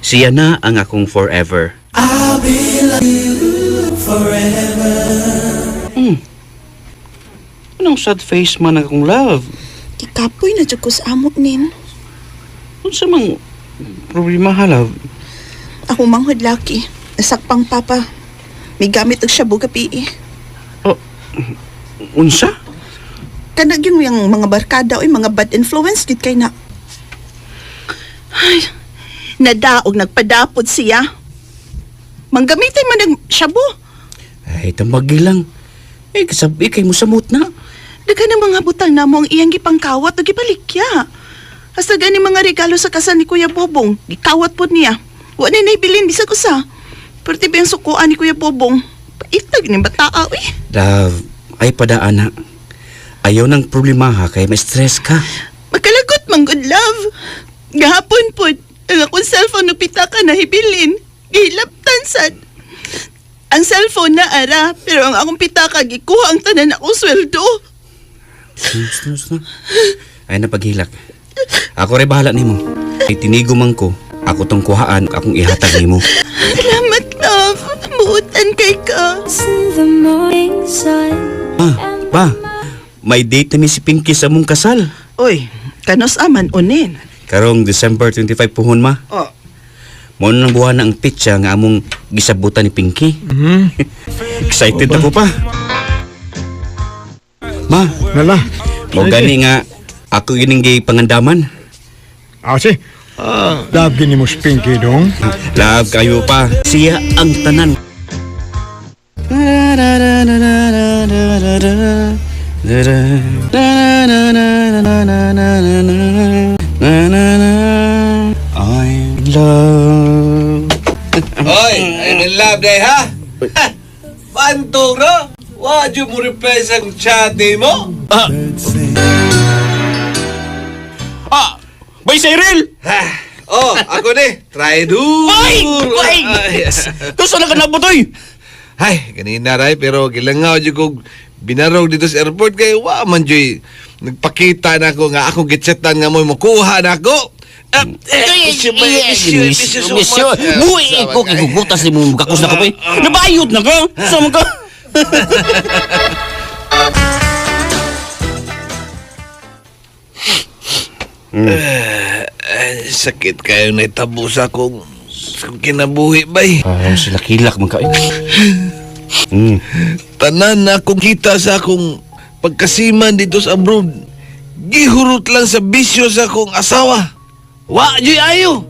Siya na ang akong forever. I'll be like you forever. Anong sad face man akong love? Ikapoy na dyan ko sa amok nin. Unsa mang problema ha, love? Ako manghod laki. Nasakpang papa. May gamit og shabu gabi. Unsa? Kanag yung mga barkada o mga bad influence gid kay na. Ay, nadaog nagpadapod siya. Manggamitay man ng shabu. Ay, tambagi lang. Kasabi kay mo samot na. Daghan ng mga butang na mo ang iyang gipangkawat o gipalikya. Hasta gani mga regalo sa kasal ni Kuya Bobong. Gikawat po niya. Wa na naibilin bisag usa. Perti ba yung sukuan ni Kuya Bobong? Paitag ni bataa, uy. Love, ay padaan na. Ayaw ng problema ha, kaya may stress ka. Magkalagot mang good love. Gahapon po, ang akong cellphone nupita ka na hibilin. Gihilaptan sad. Ang cellphone na ara, pero ang akong pitaka gikuha ang tanan akong sweldo. Ay napaghilak. Ako rin bahala nimo. Ay tinigo man ko. Ako tong kuhaan, akong ihatag nimo. Salamat, love. Buutan kay ka. Pa, may date na mi si Pinky sa mong kasal. Uy, kanos aman unin. Karong December 25 puhon ma. Oh. Mo nang buwan na ang pitsa nga among gisabutan ni Pinky. Excited ako pa. Ma, Nala. mo gani nga ako gining pangandaman. Si. Love gini mo si Pinky dong. Love kayo pa. Siya ang tanan. I'm in love. Hoy, I'm in love day ha? Pantong no? Wad mo reply sa chat mo? Bay Cyril! Ako ni. Try do. Bay! Gusto na ka na butoy! Ay, kanina ray, pero kilangaw dyan kong binarog dito sa airport kay wa man dyan. Nagpakita na ako nga akong gitsetan nga mo makuha na ako. Misyo, buhay ko kigugutas ni mong kakos na ka pa. Nabayot na ka! Sama ka! Sakit kayo na itabo sa akong kinabuhi bay. Sila kilak man ka. Tanan na akong kita sa akong pagkasiman dito sa abroad. Gihurot lang sa bisyo sa akong asawa. Wa, joy ayo.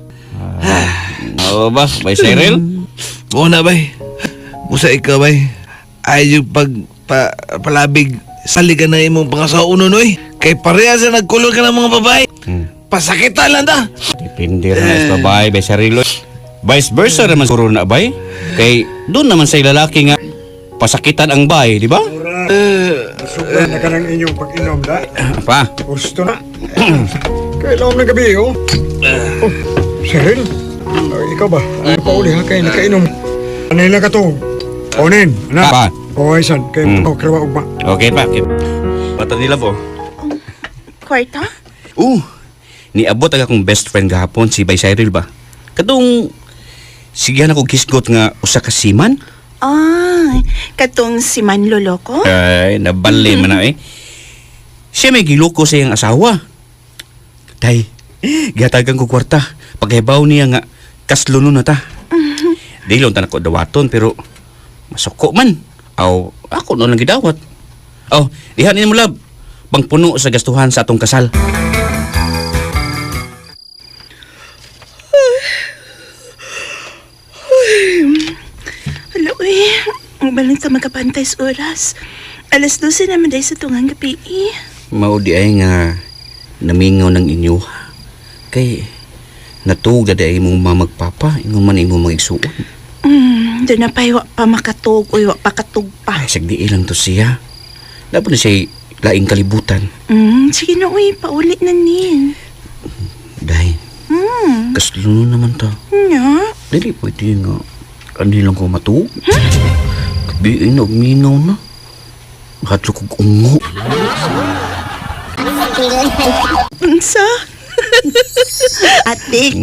Oo ba, Bay Cyril? Oo na bay. Musa ikaw bay. Ayaw palabig saligan na imong pangasawa unonoy. Kay pareha sa nagkulol ka ng mga babae. Pasakitan lang da. Depende rin sa babae, Bay Cyril. Vice versa naman siguro na bay. Kay doon naman sa lalaki nga pasakitan ang bay, di ba? Sobrang na ka ng inyong pag-inom da. Pa? Gusto na. Kailangan na gabi, Cyril? Ikaw ba? Ano pa uli ha? Kaya nakainom. Anay na ka to. Onin, anak. Pa? Okay, san. Kaya kalawa ugma. Okay pa. Bata nila po. Kwarta? Niabot ang akong best friend gahapon, si Bay Cyril ba? Katong sigihan ako kisgot nga usa ka siman? Katong si Manlolo ko? Ay, nabali man na Siya may giloko sa iyang asawa. Day, gihatagan ko kwarta. Paghibaw niya nga, kasluno na ta. Di lang tanak ko dawaton, pero masuko man. Ako noon lang gidawat. Dihanin mo lab. Pangpuno sa gastuhan sa atong kasal. Hala, uy. Ang balang sa magkapantay sa oras. 12:00 naman dahil sa tungang gabi. Maudi ay nga namingaw ng inyo. Kay natug na dahil mong mamagpapa, ingon man imong magigsuon. Doon na pa iwa pa makatug o iwa pa katug pa. Ay, sagdi lang to siya. Dapat na siya laing kalibutan. Sige na, uy. Paulit na nin. Day, kasluno naman ta. Nga? Dili pwede nga kanilang ko matug. Kabiin og minaw na. Hatlo kong ungo. Unsa? Atik.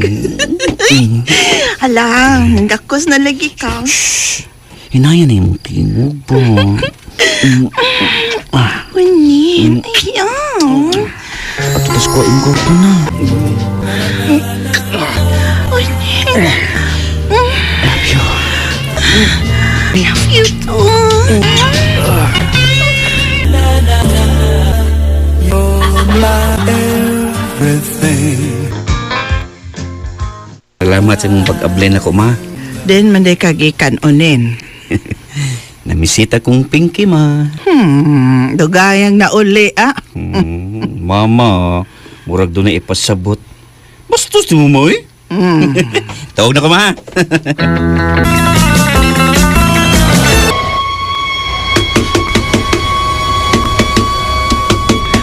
Hala, nanggakos na lagi ka. Hinaya na yung tingog po. Unin, ayaw. Tapos ko yung grupo na. Unin. Love you too. Salamat sa mong pag-ablay na ko, ma. Den man day kagikan onin. Namisita kong Pinky, ma. Dugayang na uli, ah. Mama, murag doon na ipasabot. Bastos di mo mo, eh. Tawag na ko, ma.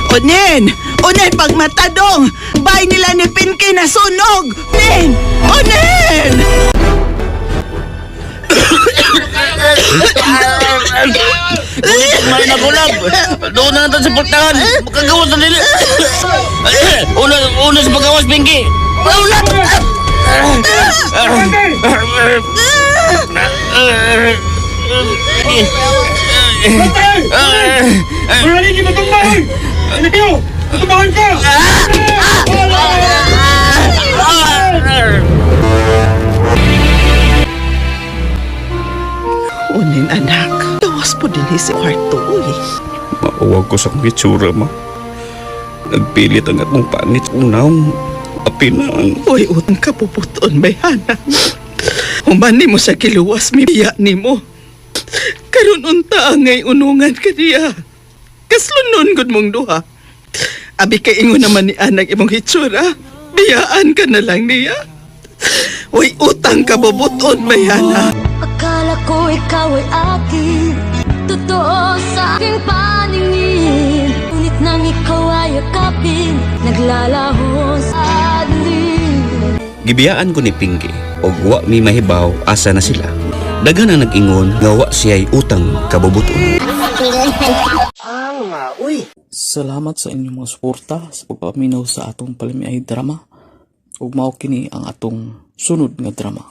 Onin! Onin, pagmatadong! Bay nila ni Pinky na sunog! Onin! Onin! May nagulab. Doon na natin sa portahan. Makagawas na nila. Una sa paggawas, Pinky. Ulap! Marali kita tumbahan! Ano kayo? Tumbahan ka! Onin, anak. Tawas po din si kwarto, uy. Maawag ko sa kong itsura, ma. Nagpilit ang atong pangit unang apinang. Uy, utang ka puputon, bayana. Humani mo sa kiluwas, mibiya ni mo. Karon unta ngay unungan ka niya. Kaslunon gud mong duha. Abi ka ingon naman ni anak imong hitsura. Biyaan ka na lang niya. Uy, utang ka bubuton, bayana. Akala ko ikaw ay akin, totoo sa aking paningin. Ngunit nang ikaw ay yakapin, naglalaho sa dilim. Gibiyaan ko ni Pinky, og wa mi mahibaw asa na sila. Dagan ang nag-ingon nga wa siya'y utang kabubuton. Salamat sa inyong mga suporta sa pagpaminaw sa atong palimiay drama. Ug mao kini ang atong sunod nga drama.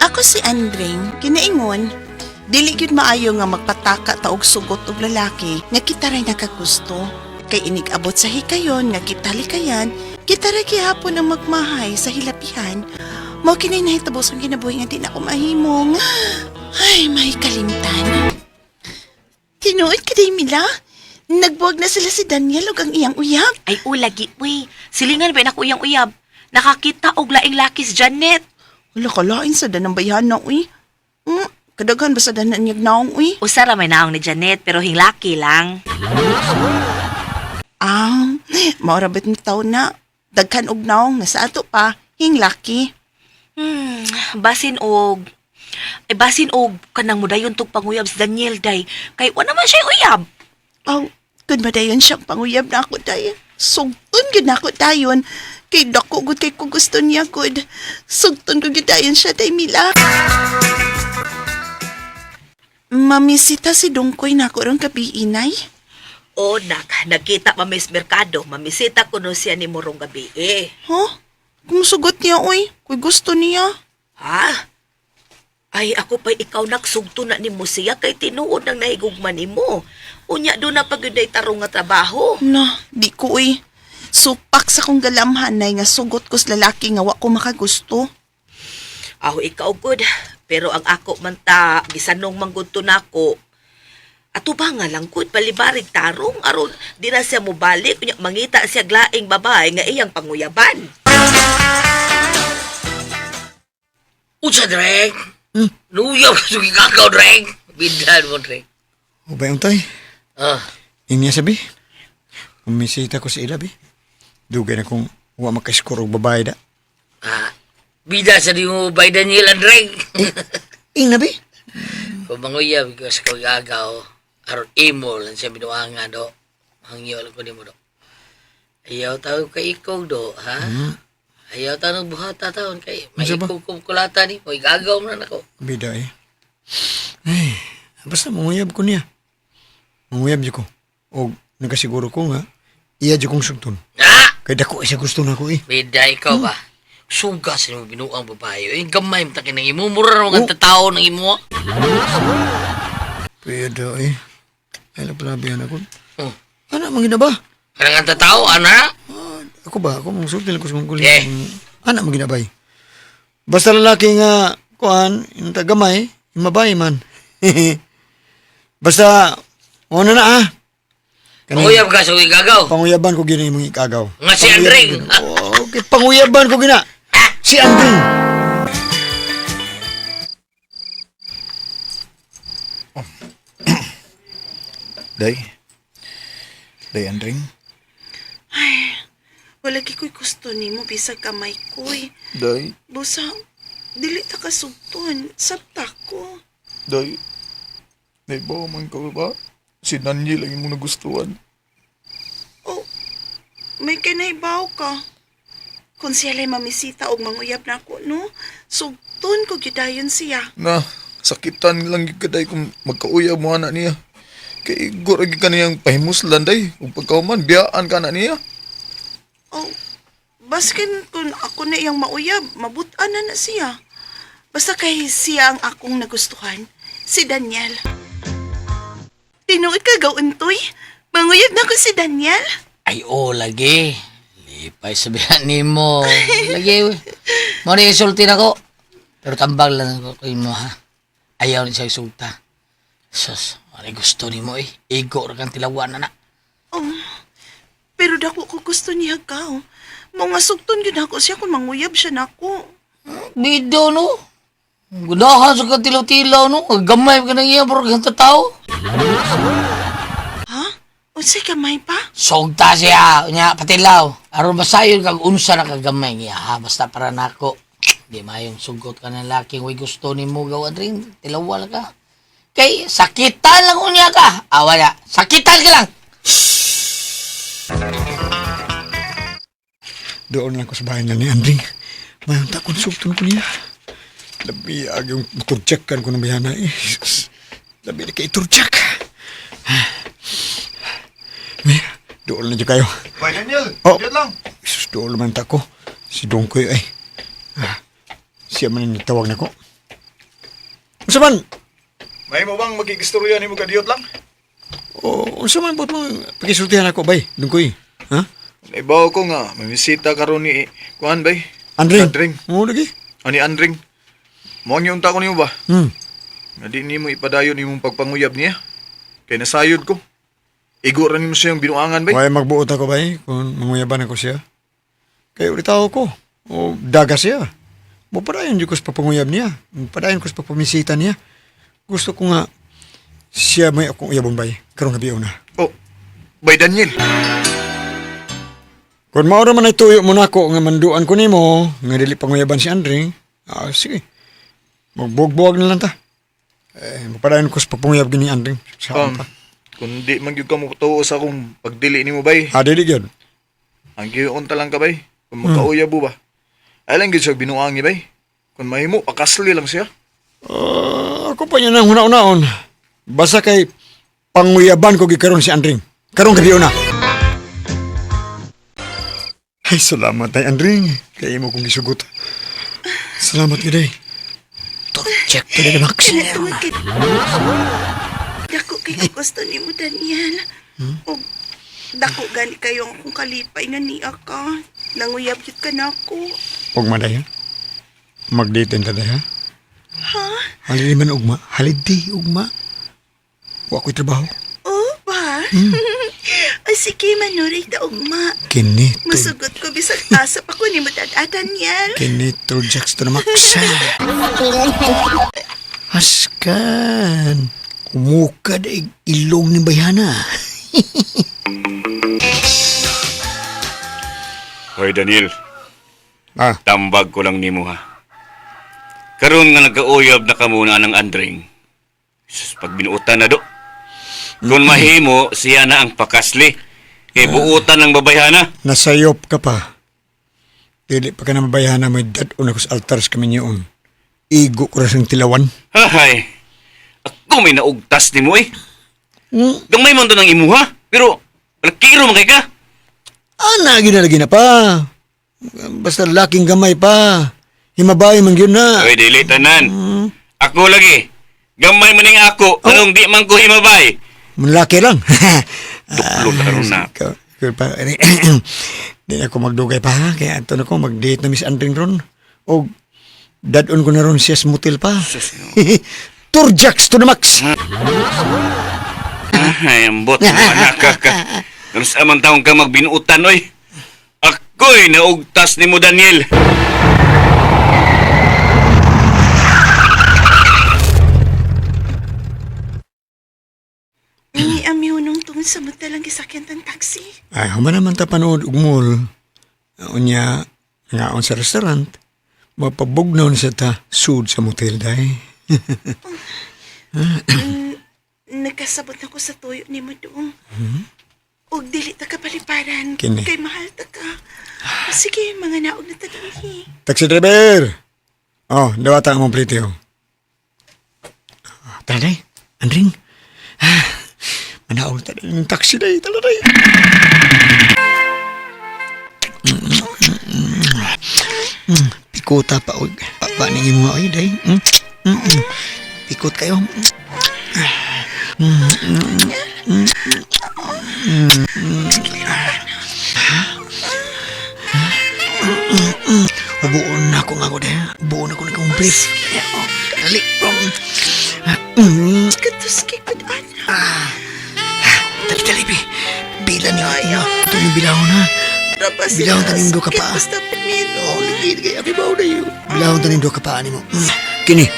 Ako si Andring, kinaingon, dili gyud maayo nga magpataka ta og sugot og lalaki nga kita ray nakagusto. Kay inig abot sa hikayon nga kita likayan, kita ray gihapon ang magmahay sa hilapihan. Mao kini nahitabo sa ginabuhi nga di na ako mahimong. Ay, may kalimtan. Tinuod ka day, Mila? Nagbuwag na sila si Daniel ug ang iyang uyab. Ay, ulagi, uy. Silingan ba na ko iyang uyab? Nakakita og laing lakis Janet. Wala kalain sa danang bayana, uy. Kadaghan ba sa danan niyag naong, uy? Usara may naong ni Janet, pero hinglaki lang. Maurabit ng taon na. Daghan og naong nga sa ato pa, hinglaki. Basin og kanang mudayon tog panguyab si Daniel day. Kay wa naman siya uyab. Kun madayon siyang panguyab na ako day. Sugton gud na ako dayon. Kay dako gud kay ko gusto niya gud. Sugton gud dayon siya day, Mila. Mamisita si Dongkoy na ako rong gabi, inay. O nagkita pa Miss Mercado. Mamisita ko no siya ni Morong gabi eh. Kumusugot niya, uy. Kung gusto niya. Ha? Ay, ako pa ikaw nagsugto na ni mo siya kay tinuod ng nahigugman ni mo. Unya doon na pag-uday tarong nga trabaho. Di ko, uy. Supak sa kong galamhanay nga sugot ko sa lalaki nga wa ko makagusto. Aho ikaw good. Pero ang ako man ta, gisanong manggunto na ako. Ato ba nga lang good, palibarig tarong. Aron, di na siya mubalik. Unya, mangita siya glaing babae nga iyang panguyaban. Usa, Dreng. Nuyaw ka sugi kakaw, Dreng. Bindan mo, Dreng. O ba yung tay? Inya sabi? Umisita ko sa ilab eh. Dugay na kung wa makaskuro og babae da. Bida sa di mo bay Daniel and Dreng. Ing nabi? Kung manguyab ko sa kagagaw, aron imo lang siya binuangan do. Hangyo lang ko ni mo do. Ayaw tao kay ikaw do, ha? Ayaw tao ng buhata taon kay may kulata ni. May gagaw mo na ako. Bida eh. Ay, basta manguyab ko niya. Manguyab ko. O nagasiguro ko nga, iya di kong sugton. Kaya dako siya gusto na ko eh. Bida ikaw ba? Suga sa mo binuang babae. Yung gamay mo takin ng imo. Mura na mga tatao ng imo. Pwede eh. Ay, napalabihan ako. Oh. Anak, magina ba? Kanang ang tao, anak? Ako ba? Ako mong sulti lang ko sa mong kulit. Eh. Anak, magina ba? Basta lalaki nga, kuhan, yung tagamay, yung mabay man. Basta, ano na ah. Panguyab ka sa igagaw. Panguyaban ko gina yung mga ikagaw. Nga si Andring. Okay, panguyaban ko gina. Si Andring. Day, Andring. Wala ko'y gusto ni mo bisag kamay ko'y. Day, Busa, dili ta kasugton. Sabta ko. Day. Naibaw man ka ba? Si Nanyi lang yung nagustuhan. Oh, may kinaibaw ka. Kung siya lay mamisita o manguyab na ako, no? Sugton ko gidayon siya. Na, sakitan lang yung kaday kung magkauyab mo anak niya. Kay igor ka niyang pahimuslan day. Kung pagkauman, biyaan ka na niya. Oh, baskin kung ako na iyang mauyab, mabutan na siya. Basta kay siya ang akong nagustuhan, si Daniel. Tinuod ka gawin to'y? Manguyab na ko si Daniel? Ay, lagi. Lipay sabihan ni mo. Lagi, mo na isulti na ko. Pero tambal lang ako kayo mo, ha? Ayaw ni siya isulta. Sus, ano gusto ni mo, eh. Igo ra kang tilawan na. Oh, pero dako ko gusto niya ka. Mga sugton yun ako siya kung manguyab siya na ako. Bido, no? Gudahan sa katilaw-tilaw, no? Gamay ka na iya, bro, kang tao. Ha? Unsay kamay pa? Sogta siya, nya patilaw. Aron masayon kag unsa na kagamay niya, ha? Basta para nako. Di mayong sugot ka ng laking way gusto ni mo gawan rin. Tilawal ka. Kay, sakitan lang unya ka. Wala. Sakitan ka lang. Doon lang ko sa bahay na ni Andring. Mayroon takon sugton ko niya. Labi yung turjakan ko ng bayana eh. Labi na kay turjak. Doon lang dyan kayo. Bay, Daniel, Oh. diyan lang. Isus, doon naman tako. Si Dongkoy ay. Siya man yung tawag na ko. Unsa man? May mo bang magigistorya ni mo kadiyot lang? Unsa man po mo pakisultihan ako, bay? Dongkoy. Ha? Naibaw ko nga, mamisita karon ni kuan bay. Andring? Andring. Oo, lagi. Ani Andring. Mo ang yung tako niyo ba? Hmm. Nga di ni mo ipadayon imong pagpanguyab niya. Kay nasayod ko. Igo ra nimo siyang binuangan bay. May magbuot ako, bay, kung manguyaban ako siya. Kaya ulit ako ko. O daga siya. Mupadayon di ko sa papanguyab niya. Mupadayon ko sa papamisita niya. Gusto ko nga siya may akong uyabon, bay. Karong gabi na. Oh, bay Daniel. Kung maura man ay tuyo mo na ako nga manduan ko nimo, nga dili panguyaban si Andring, sige. Magbuwag-buwag na lang ta. Mapadayon ko sa papanguyab gini Andring. Saan pa? Kung di man gyud ka mo tuo sa akong pagdili nimo bay. Dili gyud. Ang giyon ta lang ka bay. Kung magkauyab mo ba. Ay lang gyud siya binuangi bay. Kung mahimo pakasli lang siya. Ako pa niya nang huna-unaon. Basta kay panguyaban ko gikaron si Andring. Karong gabi na. Ay, salamat ay Andring. Kaya mo kong gisugot. Salamat gid. Check to the max. Kanatuwag kay... Dako kay gusto ni mo, Daniel. O, dako gani kayo akong kalipay nga niya ka. Nanguyab yun ka na ako. Huwag maday ha. Mag-date ta day ha. Ha? Halidi man ugma. Halidi ugma. Wa ko'y trabaho. Oh, ba? Ay, sige, manurig na ugma. Kinito. Masugot ko bisag asap ako ni mo, Daniel. Kinito Jacks to na maksa. Askan. Kumukad ay ilong ni Bayana. Hoy Daniel. Tambag ko lang nimo ha. Karon nga nagkauyab na ka muna ng Andring. Sus, pag binuutan na do. Kung mahimo, siya na ang pakasli. Kay buutan ng babayhana. Nasayop ka pa. Dili pa ka na mabayana may dadon ako sa altars kami niyon. Igo ko rasang tilawan. Hahay. Ako may naugtas ni mo eh. Gamay man to ng imuha. Pero, lakiro man kay ka. Ginalagi na pa. Basta laking gamay pa. Himabay man yun na. Oy, dili tanan. Ako lagi. Gamay man ning ako. Anong di man ko himabay. Manlaki lang. Tuklo na ron na. Ikaw pa, di na ako magdugay pa ha. Kaya ito na ko, mag-date na Miss Andring ron. O, dadon ko na ron siya sa motel pa. Turjax to the max. Ay, ambot mo anak ka. Ano sa amang taong ka magbinuutan, oy? Ako'y naugtas ni mo, Daniel. Ni amihunong tungod sa matalang gisakyan ng taxi. Ay, human naman ta panood ugmol. Unya, ngaon sa restaurant. Mapabugnaw sa ta sud sa motel day. Nagkasabot na ko sa tuyo ni mo doong. Og dili ta kapaliparan. Kini. Kay mahal ta ka. Sige, mga naog na tadanghi. Taxi driver! Oh, dawata ang mong plityo. Tara day, Andring. Manaog ta yung taxi day, tala day. Pikuta pa og paningin mo ay day. Pikot kayo. Buon na ako nga ko day. Buon ako na kong brief. Dali. Katuski ko daan. Dali, bi. Bilan niyo ay. Ito yung bilahon ha. Bilahon tanim do ka pa. Basta pamilo. Lagi kay abi baw na yun. Bilahon tanim do ka pa ni mo. Kini.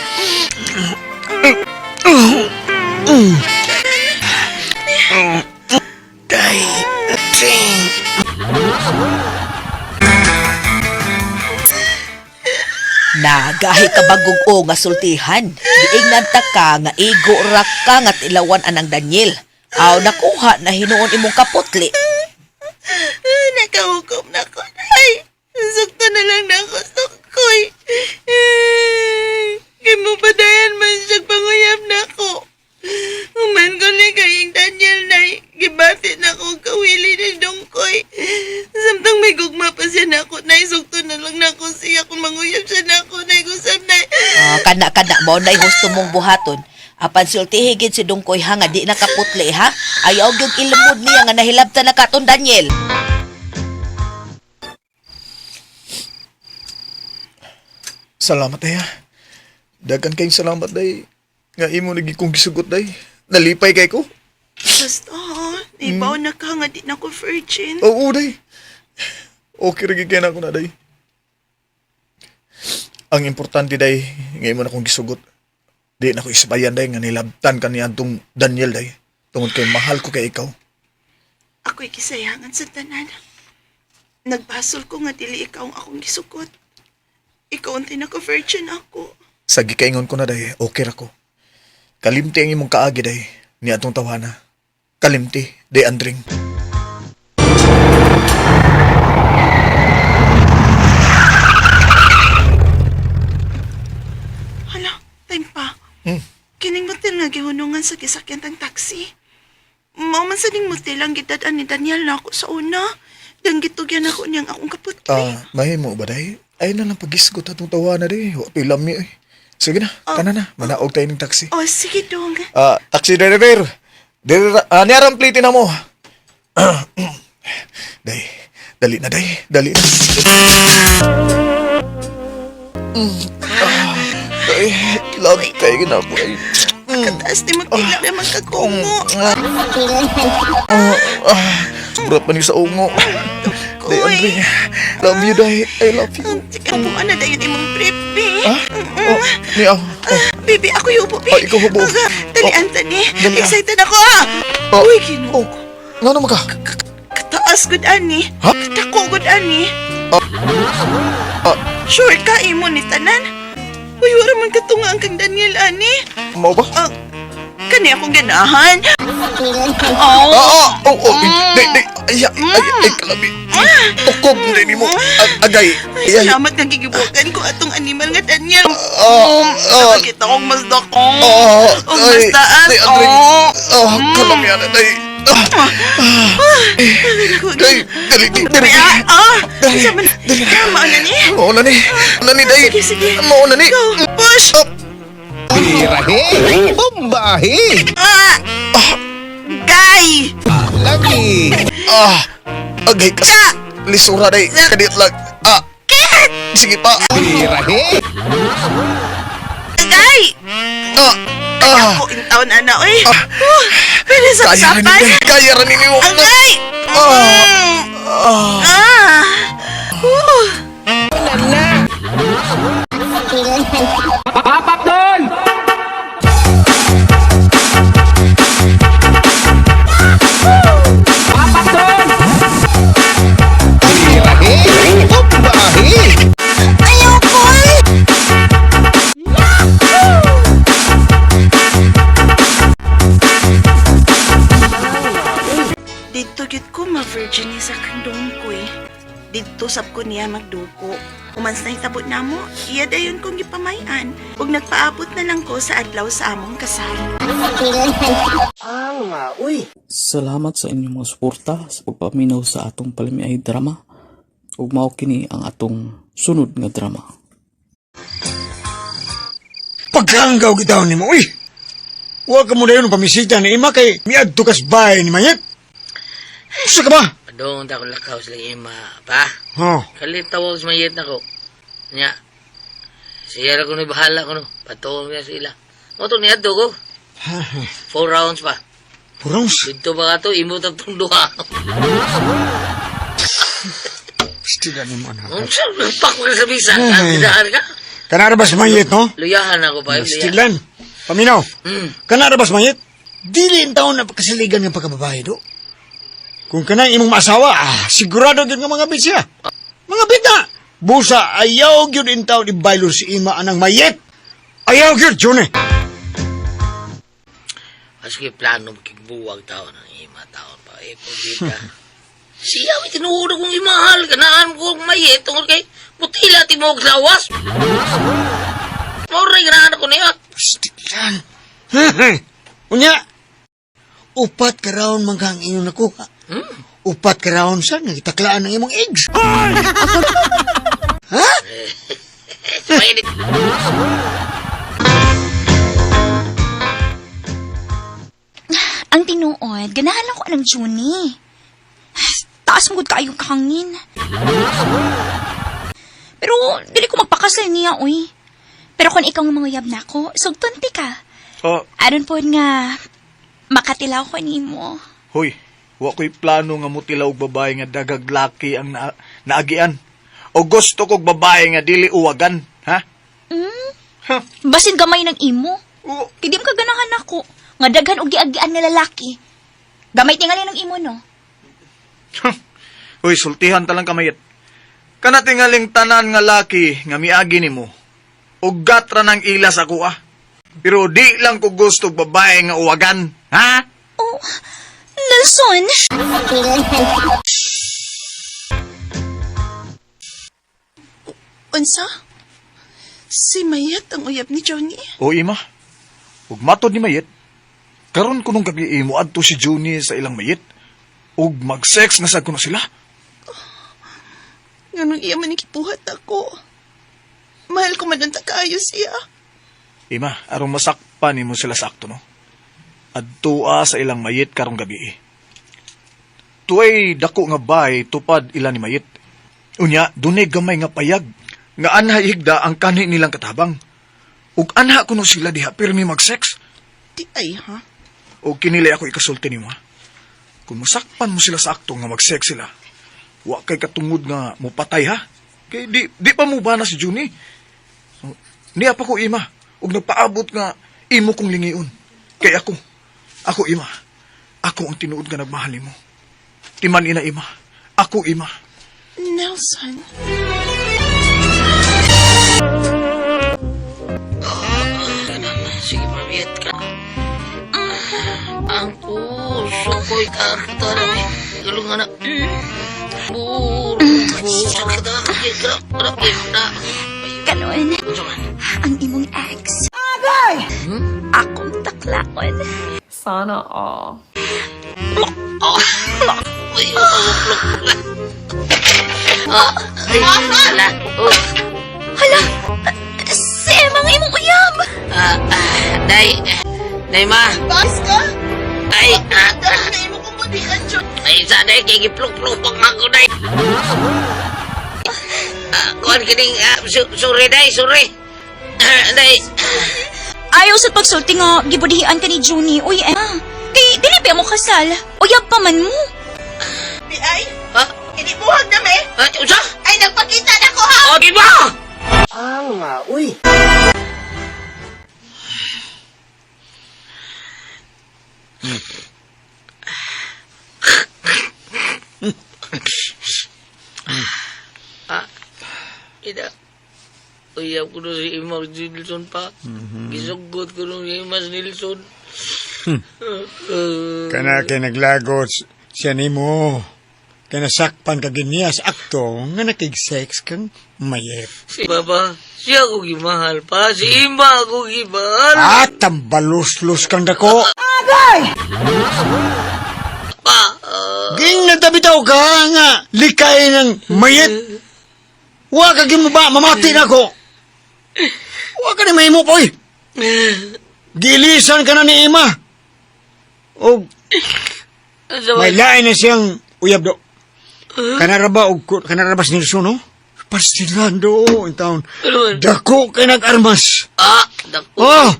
Day. Nagahi ka bagog o nga sultihan. Diingnan ta ka nga igo ra ka nga tilawan anang Daniel. Aw nakuha na hinuon imong kaputli. Nakahukom na ko. Ay, sukto na lang na ako sa koy. Kay mo padayan man siya panguyab na ko. Human ko ni kaying Daniel na gibati na ko kawili ng dungkoy. Samtang may gugma pa siya na ako, naisukto na lang na ko siya kung manguyab siya na ako, naigusap na. Kana mo na gusto mong buhaton. Apan sultihigid si Dungkoy ha nga di nakaputli ha. Ayaw gyud ilumod niya nga nahilabta na katon Daniel. Salamat day ha. Dagan kayong salamat day. Nga imo nagi kong gisugot day. Nalipay kay ko. Basta, ibaw na ka nga di na ko virgin. Oo day. Okay rin kaya na ako na day. Ang importante day, ngayon mo na kong gisugot. Di na ko isabayan day nga nilabtan ka niya itong Daniel day. Tungod kay mahal ko kay ikaw. Ako'y kisayangan sa tanan. Nagbasol ko nga dili ikaw ang akong gisugot. Ikaw ang tinaka-virgin ako. Sa gikaingon ko na day, okay ra ko. Kalimti ang imong kaagi day, ni atong tawhana. Kalimti, day Andring. Hala, time pa. Kining motel nga gihunungan sa gisakyan tang taxi. Mauman sa ning motel ang gidadaan ni Daniel na ako sa una. Dang gitugyan ako niyang akong kaputli. Mahimo ba day? Ay na lang pagisgot atong tawhana day. Wapay lami eh. Sige na, kana na. Manaog tayo ng taxi. Oh, sige dong. Taxi driver. Niarang plate na mo. Day, dali na day. Dali na. Day, love kayo ginabuhay. Kataas ni mo tila naman kagungo. Sobra pa niyo sa ungo. Day, Andre. Love you, day. I love you. Ikaw mo na dayon imong prepe. Niyaw. Baby, ako yubo, baby. Ikaw hubo. Dali, Anthony. Dali, Excited ako, Uy, Ginoo. Nga naman ka? Kataas, good, ani. Ha? Katako, good, ani. Sure ka, imo ni Tanan? Uy, wala man katunga ang kang Daniel, ani. Mau ba? Kani akong ganahan. Ay, kalabi. Tukob na ni mo. Agay. Salamat nga gigibukan ko atong animal nga Daniel. Nakakita kong mas dako. O mas taas. Kalami yan. Day, dali. Mauna ni. Mauna ni, day. Sige. Mauna ni. Push. Birahe! Bombahe! Gay! Lagi! Agay ka sa lisura day. Kadit lang. Sige pa. Gay! Ako in taon ana, oy. Pwede sa Kaya usapan. Kaya ranin mo. Agay! Dito gyud ko ma-virgin ni sa kandong ko eh. Dito sab ko niya magduko. Umans na hitabot na mo, iya dayon kong gipamayan. Ug nagpaabot na lang ko sa adlaw sa among kasal. Salamat sa inyong mga suporta sa pagpaminaw sa atong palimiay drama. Ug mao kini ang atong sunod nga drama. Pagkanggaw gitaw ni mo, uy! Huwag ka mo na yun pamisita ni Ima kay miadto kas bahay ni Mayet. Gusto ka ba? Padong ta ko lakaw sila ima, pa. Oh. Kalit tawag sa mayet na ko. Nya, siya ra ko ni bahala ko no. Patuong niya sila. Mo to niya ko. 4 rounds pa. 4 rounds? Dito ba ka to? Imo tatong duha. Gusto ka ni mo, anak. Ang sarap ko sa bisa. Kandidahan ka? Kanarabas Mayet, no? Luyahan ako pa. Stilan, paminaw. Kanarabas Mayet, dili ang taon na kasaligan ng pagkababae do. Kung kanang imong maasawa, sigurado gyud nga mga bit siya. Mga bit na! Busa, ayaw gyud in taon ibaylo si Ima anang Mayet. Ayaw gyud, June. Maski plano makigbuwag taon ng ima taon pa. Pagkita. Siya, may tinuuro kong imahal. Ganaan ko kong mayet. Tungkol kay putila timog lawas. Moray ganaan ako niya. Stilan. Unya, upat ka raon mangkang inyong nakuha. Upat ka raon sa nagitaklaan ng imong eggs. Ha? Mainit. Ang tinuod, ganahan lang ko ng Juni. Taas mo kayong kahangin. Pero, dili ko magpakasal niya, uy. Pero kung ikaw manguyab na ako, sugtunti ka. Aron po nga, makatilaw ko ni mo. Hoy, wa ko'y plano nga mutilaw og babae nga dagag laki ang naagian. O gusto kog babae nga dili uwagan, ha? Basin gamay ng imo. Kidim ka ganahan ako. Nga daghan og giagian nga lalaki. Gamay tingali ng imo, no? Hoy, sultihan talang kamayet. Kana tingaling tanan nga laki nga miagi nimo. Og gatra ng ilas ako Pero di lang ko gusto og babae nga uwagan, ha? Oh, Nelson! Unsa? Si Mayet ang uyab ni Johnny? O Ima, ug matod ni Mayet, karon kunong gabi imo adto si Juni sa ilang Mayet, ug mag-sex na sad kuno sila. Ganun iya man ikipuhat ako. Mahal ko man ang takayo siya. Ima, arong masakpan nimo sila sakto, no? Adtua sa ilang Mayet karong gabi. Tuay dako nga bay tupad ila ni Mayet. Unya, dunay gamay nga payag nga anha higda ang kanhi nilang katabang. Ug anha kuno sila diha pirmi mag-sex. Di ay, ha? Ug kinili ako ikasulti nimo, ha? Kung masakpan mo sila sa akto nga mag-sex sila, wa kay katungod nga mupatay, ha? Kay di pa mo ba na si Juni? Niya pa ko, Ima, ug nagpaabot nga imo kong lingiun. Kay ako, Ima, ako ang tinuod nga nagmahal mo. Timan ina, Ima, ako, Ima. Nelson. Sige, mabiyat ka. Ang puso ko'y kakita na galungan na. Sakit na. Ganon. Ang imong ex. Agay! Akong taklaon. Sana all. Hala! Si Emma nga imong uyab! Day ma! Bas ka? Ay, dahil mo kung budihan, John. Ay, sana kay giplok-plok man ko, day. Kuhan kining, sorry, day, sorry. Day. Ayaw sa pagsulti nga, gibudihian ka ni Junie. Uy, kay dili pa mo kasal. Uyab pa man mo. Di ay? Ha? Hindi buhag na me? Ha? Usa? Ay, nagpakita na ko ha? O, di ba? Nga, uy. Ida. Uyab ko na si Imas Nilsson pa. Gisugot ko na si Imas Nilsson. Kana kay naglagot siya nimo. Kaya nasakpan ka giniya sa akto nga nakig-sex kang mayep. Si Baba, siya ko gimahal pa. Si Ima ko gimahal. Tambalus-lus kang dako. Agay! Pa, Ging natabitaw ka nga likay ng mayep. Wa ka gimuba, mamati na ko. Wa ka ni mahimo po eh. Gilisan ka na ni Ima. O, may lain na siyang uyab do. Kanaraba o kanarabas ni Luso, no? Pastilando, in taon. Dako kay nag-armas. Dako. Oh!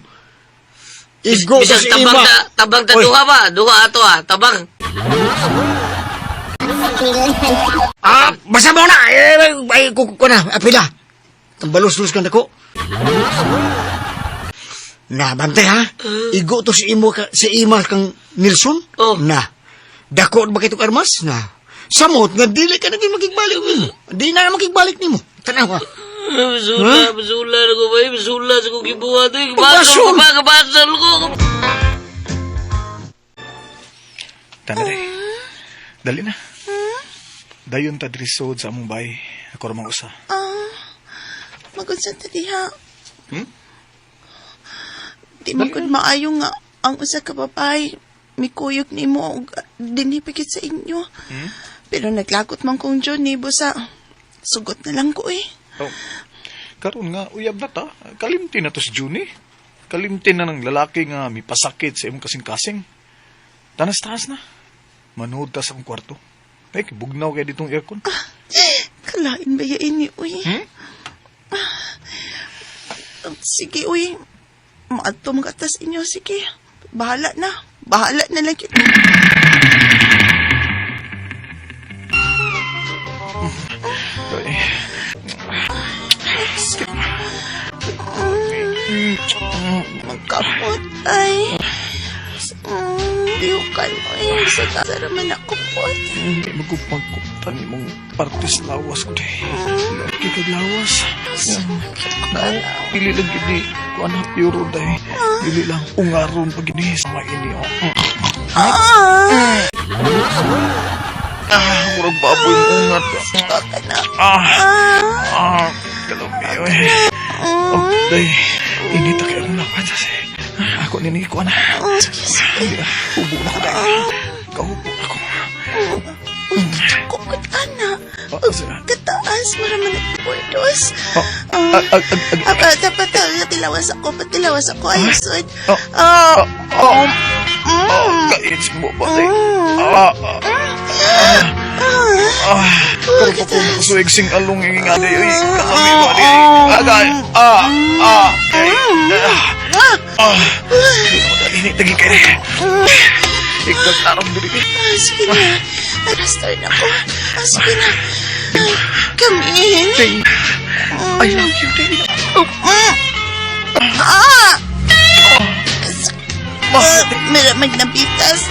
Igo sa si Ima. Tabang ta duha ba? Duha ato tabang. Basta mo na! Ay, kuko na, apila. Tambalus-lus ka dako. Na, bantay ha? Igo to si Ima kang Nilsson? Na. Dako ba kayo armas? Na. Samot nga dili ka naging magigbalik mo. Di na magigbalik ni mo. Tanaw ha. Basula na ko ba? Basula sa kong gibuhat. Kabasal ko. Tana day. Dali na. Dayon ta drisod sa among bay. Ako ramang usa. Magod sa tadiha. Di mo gud maayo nga ang usa ka babay mikuyog nimo og dinipikit sa inyo. Pero naglagot man kong John nibo sa sugot na lang ko eh. Oh. Karon nga uyab na ta. Kalimti na to si Junie. Kalimti na ng lalaki nga mipasakit sa imong kasing-kasing. Tanas-tanas na. Manood ta sa akong kwarto. Ay, bugnaw kaya ditong aircon. Kalain ba yain ni uy? Sige uy. Maato mga atas inyo. Sige. Bahala na. Bahala na lang kita. Magkapot ay. Diukan mo eh. Sa naman ako pot. Hindi magupagkutan mong partis lawas ko day. Lagi kag lawas. Dili lang gini. Kung anak puro day. Dili lang ungaron pag gini sa maini. Murag baboy mo ungat. Kalumi eh. Day, init na kayo na pansas eh. Ako nini ko na. Ubo na ko dahil. Kaubo ako. Kukot ana. Kataas. Maraman ang bordos. Patilawas ako. Ayosod. Kains mo ba day? Pero pa kung kusuig sing along yung nga day. Kalami mo day. Agay. Ini tagi kayo. Ikdag tarong duli. Sige na. Arastar na ko. Sige na. Come in. I love you, Day. Maramag na bitas.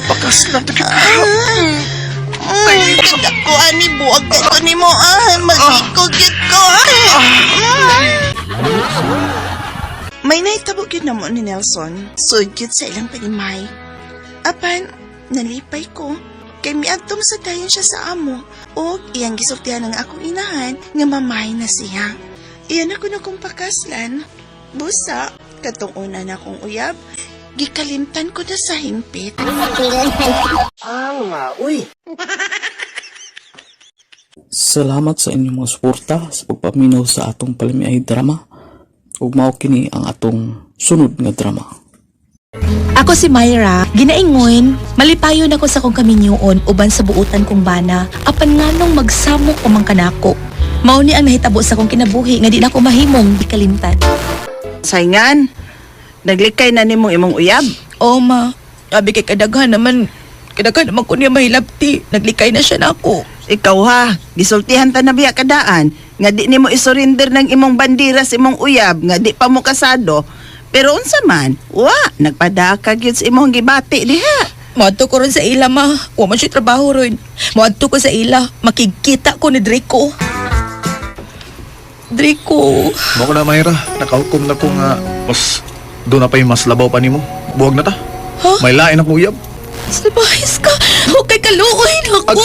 Bakas na tagi Ganda ko, ani. Buwag ka ko ni mo. Magikog-git ko. May naitabog yun na mo ni Nelson. Sud yun sa ilang panimay. Apan, nalipay ko. Kay miadtong sa dayon siya sa amo. O iyang gisuktihan ng akong inahan nga mamay na siya. Iyan ako na kong pakaslan. Busa, katong una na kong uyab. Gikalimtan ko na sa himpit. Uy. Salamat sa inyong mga suporta sa pagpaminaw sa atong Palimiay drama. Ug mao kini ang atong sunod nga drama. Ako si Myra, ginaingon, malipayon ako sa kong kaminyoon uban sa buutan kong bana, apan nganong magsamok o mangkanako. Mao ni ang nahitabo sa kong kinabuhi nga di na ko mahimong di kalimtan. Saingan, naglikay na nimong imong uyab? Oo ma, abi kay kadaghan naman ko niya mahilabti, naglikay na siya nako. Ikaw ha, gisultihan ta na biya kadaan, nga di nimo isurrender ng imong bandira sa imong uyab, nga di pa mo kasado. Pero unsa man, nagpadaka gyud sa imong gibati diha. Moadto ko ron sa ila ma, wa man siya trabaho ron. Moadto ko sa ila, makikita ko ni Draco. Mo ko na, Myra. Nakahukom na ko nga mas doon na pa yung mas labaw pa nimo. Buwag na ta. Ha? May lain akong uyab. Sabahis ka, okay kaluoy na ko.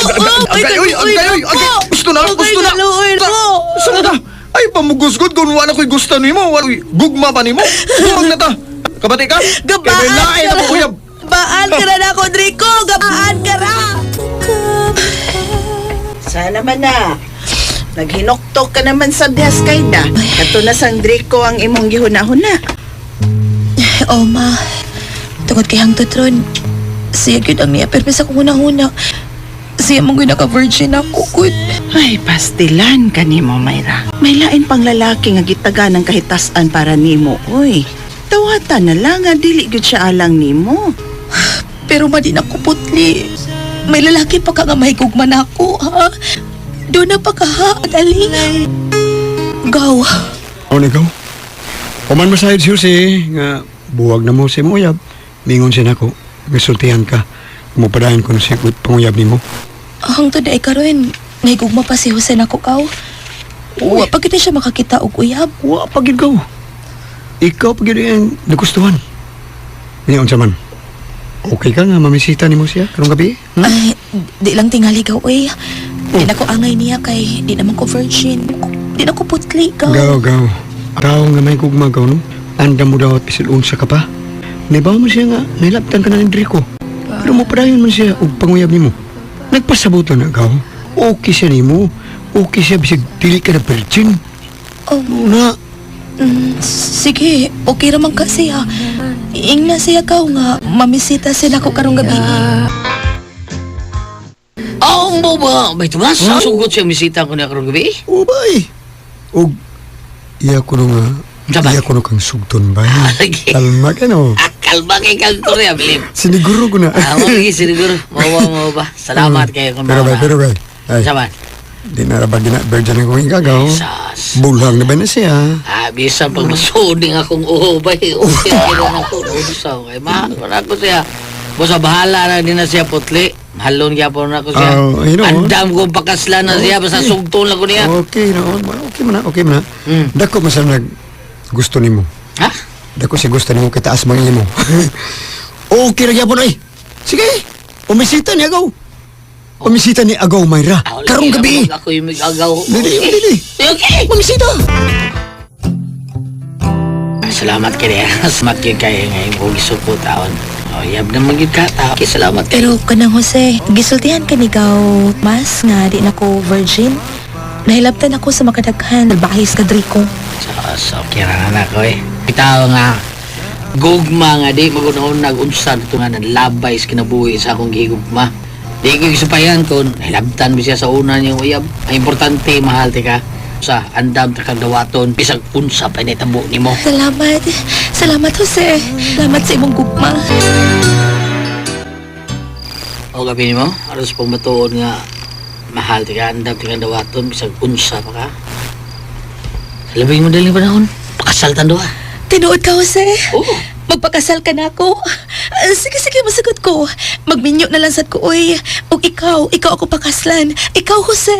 Agay! Gusto na! Kaluoy na ko. Saan na ta? Ay, pamugusgod kung wala ko'y gusto nimo. Wala gugma pa nimo. Buwag na ta. Kabati ka? Kaya may lain akong uyab. Baan ka na ako, Draco! Gabaan ka na! Sana man na. Naghinoktok ka naman sa dihas kayda. Kato na sang Draco ang imong gihuna-huna. Oh, ma. Tungod kay hangtod ron. Siya gyud ang niya permisa kong huna-huna. Siya mong ginaka-virgin ako, good. Ay, pastilan ka nimo, Myra. May lain pang lalaki nga gitaga ng kahitasan para nimo, uy. Tawata na lang nga dili gyud siya alang nimo. Pero madin ako putli. May lalaki pa ka nga mahigugman ako, ha? Doon na pa ka, ha? Dali. Gaw. O ikaw? Paman masahid siya nga buwag na mo si Muyab. Mingon siya nako, misultihan ka. Mupadayan ko na siya panguyab ni mo. Hangtod ay karon, nahigugma pa si Jose nako kaw. Wa pa gid siya makakita og uyab. Wa pa gid kaw. Ikaw pa gid ang nagustuhan. Ngayon sa man. Okay ka nga mamisita ni mo siya karong gabi? Ay, di lang tingali gaw, uy. Di na ko angay niya kay di naman ko virgin. Di na ko putli, gaw. Gaw. Tao nga may gugmagaw, no? Anda mo daw at isilunsa ka pa. Naibaw mo siya nga, nailaptan ka na ni Draco. Pero mapadayon man siya og panguyab ni mo. Nagpasabot na gaw. Okay siya ni mo. Okay siya bisig dili ka na virgin. Oh. Na. Sige, okay raman ka siya. Ingna siya kaw nga, mamisita sila ko karong gabi. Oh, mo ba? May tumas? Sugot siya misita ko na karong gabi? O bay. O, iya ko nga. Iya ko kang sugton bay. Kalma ka no. Kalma kay kantor ya, Bilip. Siniguro ko na. Lagi siniguro. Mau ba? Salamat kayo kung Pero bay. Ay. Saman. Di na rabag na virgin ang kong igagaw. Bulhang na ba na siya? Bisa pag masuding akong uhobay. Okay, kailan ako nausaw. Kaya wala ko siya. Basta bahala na din na siya putli. Mahalon kaya po na ako siya. Andam kong pakaslan na siya. Basta sugtong lang ko niya. Okay na. Okay na. Dako masal nag gusto ni mo. Ha? Dako siya gusto ni mo kitaas mga mo. Okay na gyapon ay. Sige. Umisita ni Agaw. Umisita ni Agaw, Myra. Karong gabi. Ako yung mag-agaw. Dili. Okay. Umisita. Salamat ka niya. Salamat yun kayo ngayon kung gisupot taon. Yab na magiging kata. Okay, salamat kayo. Pero kanang Jose, gisultihan ka ni gaw, mas nga di na ko virgin. Nahilabtan ako sa makadaghan, nagbahis ka Draco. So, kira na ako eh. Bitaw nga, gugma nga di, magunahon nag-unsan ito nga nalabay sa kinabuhi sa akong gigugma. Di ko isupayan kung nahilabtan mo siya sa una niyang uyab. Ang importante, mahal ka. Sa andam ta kagawaton, bisag unsa pa ni tabo nimo. Salamat Jose. Salamat sa imong gugma. O gabi nimo, aros pang matuon nga mahal ka, andam ta kagawaton, bisag unsa pa ka. Labing mo daling panahon, pakasal tan duha. Tinuod ka Jose? Oo. Magpakasal ka na ako. Sige, masagot ko. Magminyo na lang sad ko, oy. O ikaw ako pakaslan. Ikaw, Jose.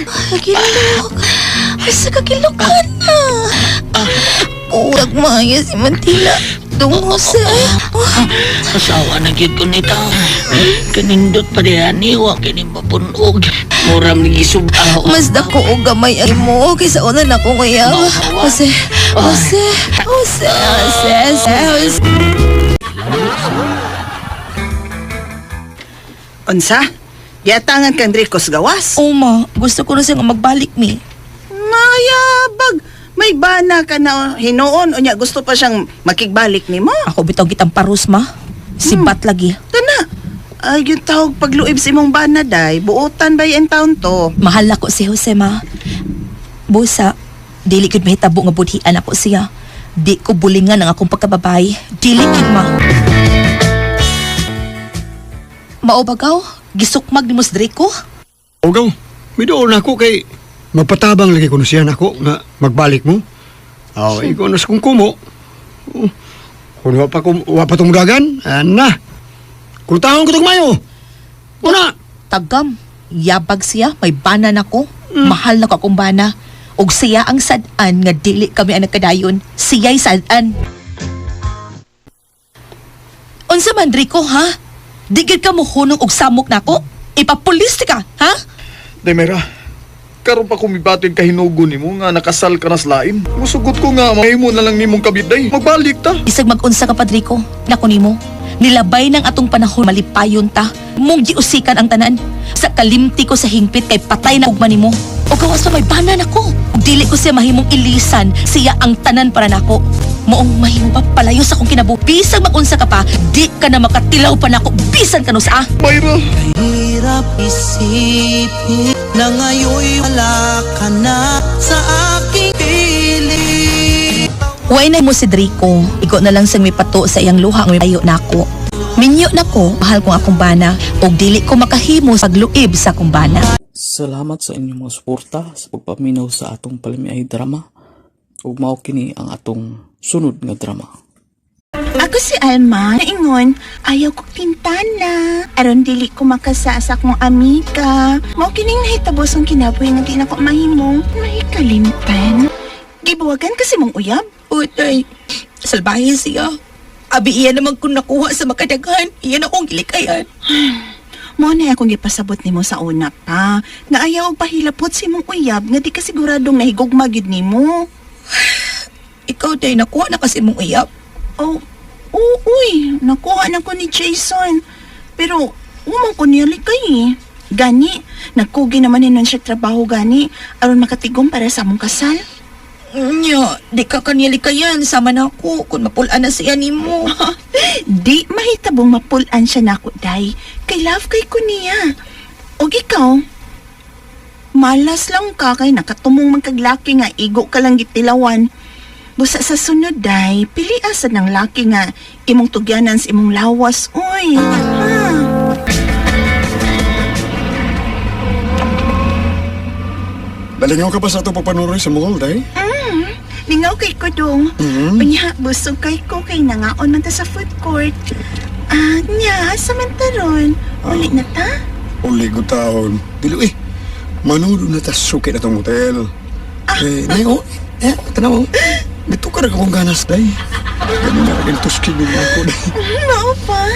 Kagilok. Asa kagilok ka na? Urag maya si Mantila. Dong, Jose. Asawa na gyud ko nito. Kanindot pa diyan wa kini mapunog. Muram ni gisubaw. Mas dako og gamay ay mo kaysa una na ko ngayaw. Jose. Unsa? Giatangan kang Dricos gawas. Oo, ma. Gusto ko na siyang magbalik, mi. Mayabag. May bana ka na hinuon. Unya, gusto pa siyang makigbalik ni mo. Ako bitaw kitang parus, ma. Sibat lagi. Tana. Ay, yung tawag pagluib si mong bana, day. Buutan ba yung taon to? Mahal ako si Jose, ma. Busa, dili gud mahitabo nga budhian ako siya. Di ko bulingan ang akong pagkababay. Dili gud, ma. Maobagaw, gisukmag ni Mosdrico. Ogaw, may doon ako kay mapatabang lagi ko na siya nako nga magbalik mo. Ikaw na sa kong kumo. Kung wapa tumudagan, na. Kung taon ko tumayo. Una. Tagam, yabag siya, may bana na ko. Mahal na ko akong bana. Og siya ang sadan nga dili kami ang nagkadayon. Siya'y sadan. Unsa man, Rico, ha? Digid ka mo hunong og samok na ko? Ipapulis ka, ha? Daimera, karon pa kumibatin kahinugo nimo nga nakasal ka na sa lain. Musugot ko nga mahimo na lang nimong kabitday. Magbalik ta. Isag mag-unsa ka, Padrico. Nako nimo. Nilabay ng atong panahon malipayon ta. Mong giusikan ang tanan. Sa kalimti ko sa hingpit kay patay na ugma nimo. O gawas pa may banan ako. Dili ko siya mahimong ilisan. Siya ang tanan para nako. Moong mahimo pa palayo sa akong kinabuhi. Bisag mag-unsa ka pa, di ka na makatilaw pa nako. Bisan ka no sa Mayra. Hirap isipin na ngayon'y wala ka na sa aking piling. Huwag na mo si Drico. Ikaw na lang siyang may pato sa iyang luha ang may payo na ako. Minyo na ko, mahal kong akong bana, o dili ko makahimo sa pagluib sa akong bana. Salamat sa inyong mga suporta sa pagpaminaw sa atong Palimiay drama. Ug mao kini ang atong sunod nga drama. Ako si Alma, naingon, ayaw ko tintana. Aron dili ko makasa sa akong amiga. Mao kining nahitabos ang kinabuhi nga di na ko mahimong mahikalimtan. Gibuwagan kasi mong uyab. Uday, salbahe siya. Abi iya naman kung nakuha sa makadaghan, iya na akong gilikayan. Mo na akong gipasabot nimo sa una pa, nga ayaw og pahilapot si mong uyab nga di ka siguradong nahigugma gyud nimo. Ikaw day nakuha na kasi mong uyab. Oh, uy, nakuha na ko ni Jason. Pero, umang ko niya likay. Gani, nagkugi naman ninon siya trabaho gani, aron makatigom para sa among kasal. Nya, di ka kanilikayan, sama na ako, kung mapulaan na siya ni mo. Di mahitabong mapulaan siya na ako, day. Kay love kay ko niya. O ikaw, malas lang ka kay nakatumong magkaglaki nga igo ka lang gitilawan. Busa sa sunod, day, pili asad ng laki nga imong tugyanan sa imong lawas. Uy, Dalingaw ka pa sa ito papanuroy sa mall, day? Lingaw kay ko dong. Unya, busog kay ko kay nangaon man ta sa food court. Nya, samantaron. Uli na ta? Uli ko taon. Dilo manudo na ta suki na tong hotel. Nayo, tanaw mo. Dito ka rin akong ganas, day. Ganun na rin tuskin din ako, day. Mao pa?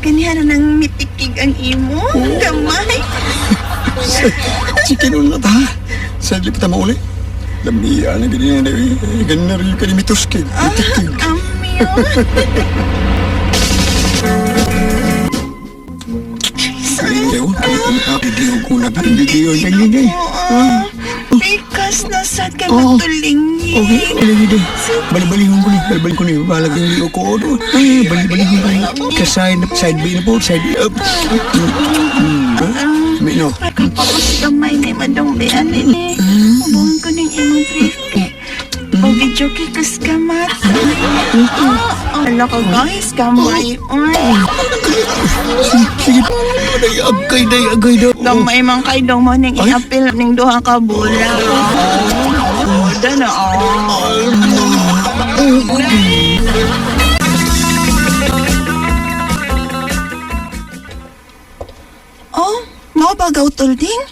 Ganyan na nang mitikig ang imo. Gamay. Chikin na ta. Sadyo kita mauli. Lamiya na ganyan na ganyan na rin yung kanimituskin. Mitikig. Amyo. Ayaw, nakidiyo ko na pindidiyo yung ganyan, day. Bikas na sa kay matulingin. Okay. Balik-balikon ko ni. Balik-balikon ko ni. Balag yung liyo ko. Balik-balikon ko ni. Kaside B na po. Side up. Mino. Kapapos kamay na madongbean nila. Hubungan ko ng imong briefcase. O video-kay kas kamat. Ala ka guys, kamay. Sige pa. Agay daw. Gamay man kay daw mo nang i-appeal ng duha ka bola. Dana Oh, mau bagaw tulding?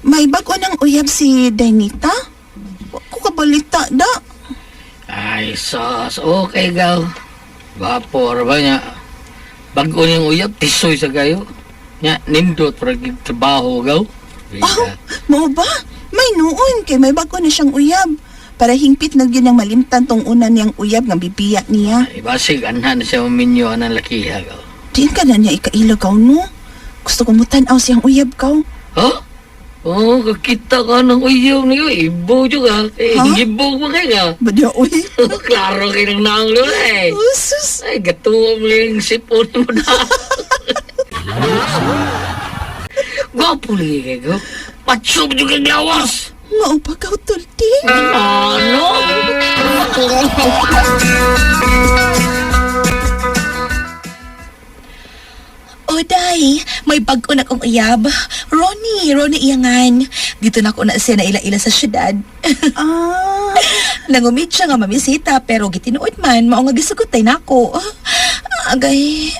May bago ng uyab si Dainita? Ko kabalita da. Ay, sos. Okay, gaw. Vapor ba niya? Bago niyang uyab, tisoy sa kayo. Nya, nindot para trabaho, gaw. Mo ba? May noon kay may bago na siyang uyab. Para hingpit na gyud ang malimtan tong una niyang uyab nga bibiya niya. Ay, basig, anhan na siya maminyo ng lakiha, gaw. Diin ka na niya ikailagaw no? Gusto ko mo tanaw siyang uyab ka. Ha? Oh, kakita ka ng uyaw niyo. Ibo juga. Ibo mo kayo ka. Badya, uy. Klaro kayo ng naanglo eh. Sus. Ay, gatuwa mo yung sipon mo na. Gwapo lagi kayo. Patsog juga yung lawas. Maupagaw, Tulting. Ano? O day, may bago na kong uyab. Ronnie iyangan. Dito na ako na siya na ila-ila sa syudad. Nangumit siya nga mamisita pero gitinuod man, mao nga gisugotay na ako. Agay.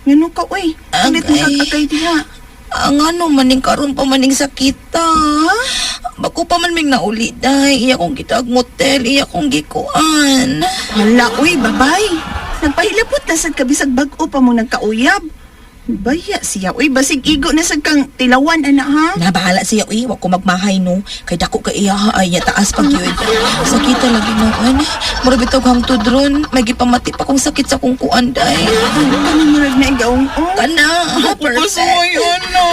Ngano ka, uy? Ulit na agay diha. Ang ano maning karon pa maning sakita. Bako pa man ming nauli day. Iya kong kitag motel, iya kong gikuan. Hala, uy, babay. Nagpahilapot na sad kabisag bag-o pa mo nagkauyab. Baya siya, uy, basig igo na sad kang tilawan, ana ha? Nabahala siya, uy, wag ko magmahay no. Kay dako ka iya ha, ay taas pag yun. Sakita lagi noon. Murabitaw hang tudron. May gipamati pa kong sakit sa kong kuan day. Ano marag na igaong? Kana, perfect. yun, no?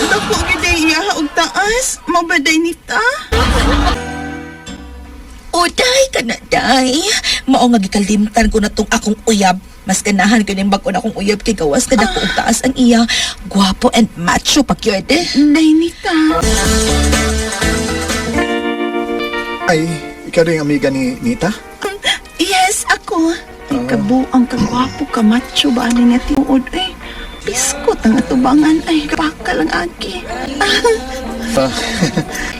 Dako giday iya ha, og taas. Mabaday nita. O, day ka na, day. Mao nga gikalimtan ko na tong akong uyab. Mas ganahan ko ng bago na akong uyab kay gawas na dako og taas ang iya. Guwapo and macho pa kyod eh. Day nita. Ay, ikaw rin amiga ni Nita? Yes, ako. Ikabu ang kagwapo ka macho ba ni nga tinuod eh. Biskot ang atubangan ay kapakal ang agi.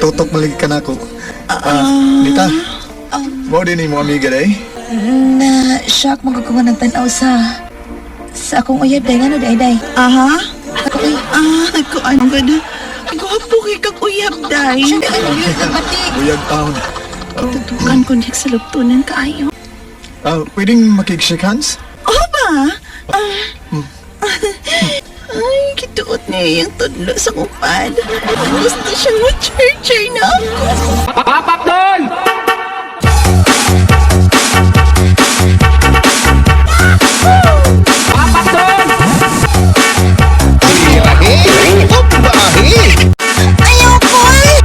Tutok malig ka na ako. Nita, mo din mo amiga day? Na shock magkukuha ng tanaw sa akong uyab day ngano day. Aha. Ko ano gada. Gwapo kay kag uyab day. Uyag taon. Tutukan ko niya sa luptunan kaayo. Pwedeng makik-shake hands? Oo ba? Ay, kituot niya yung tudlo sa kupad. Gusto siyang ma-churchay na ako. Papak doon! Papak doon! Ayoko eh!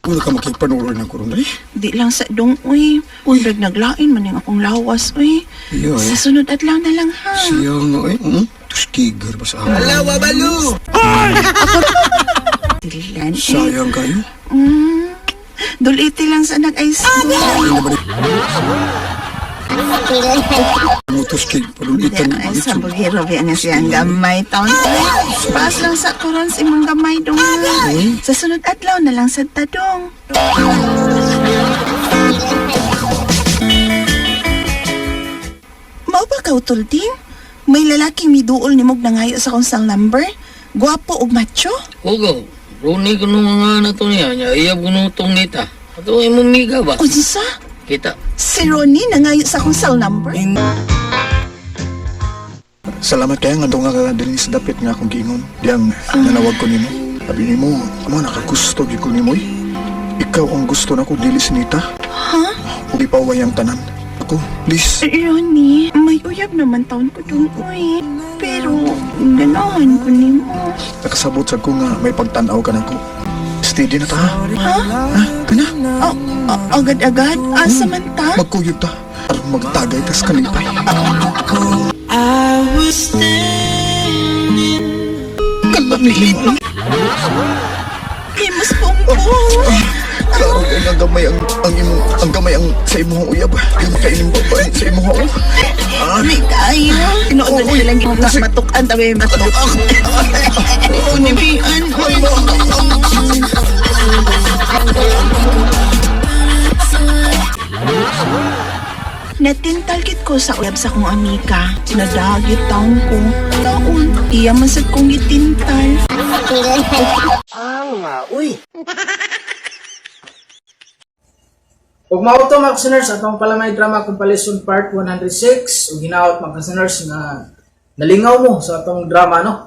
Kung ka makikpanuloy ng kurong day? Di lang sa dong, uy. Undag naglain man yung akong lawas, uy. Iyo, Sa sunod adlaw na lang, ha? Siya nga eh. Tuskigar pa sa ako. Alawa, balo! Dilan, eh. Sayang kayo. Duliti lang sa nag-ice. Mutuskig, palulitan Ay, sa bughiro biya na siyang gamay taon. Paas lang sa kuron sa imong gamay dong. Sa sunod adlaw na lang sa tadong. Mao ba ka utulting? May lalaking miduol ni mog nangayo sa kong cell number? Guwapo ug macho? Hugo, Ronnie ko nung mga na to niya. Iyab ko nung itong Nita. Ito ay mumiga ba? Unsa? Kita. Si Ronnie nangayo sa akong cell number? Salamat kaya nga doon nga din sa dapit nga akong giingon. Diyang nanawag ko nimo. Sabi nimo, amo nakagusto gyud ko nimo eh. Ikaw ang gusto nako dili si Nita. Ha? Ug ipaway ang tanan. Ako, please. Ronnie, may uyab naman taon ko dun, uy. Pero, ganahan ko nimo. Nakasabot sa ko nga may pagtanaw ka nako. Steady na ta. Ha? Kana? Agad-agad? Asa man ta? Magkuyog ta. Aron magtagay tas kalipay. I was standing. Kalapilin mo. Imas pong Klaro kay ang gamay ang gamay ang sa imong uyab. Yung kainin mo ba sa imong May kayo. Tinood na lang yung matukan tabi matuk. Unibian. Natintalgit ko sa uyab sa kong amika. Nadagit taong ko. Taon, iya masad kong itintal. Uy! Ug mao to mga listeners, atong Palamay Drama Compilation Part 106. Ug hinaot mga listeners nga nalingaw mo sa atong drama no,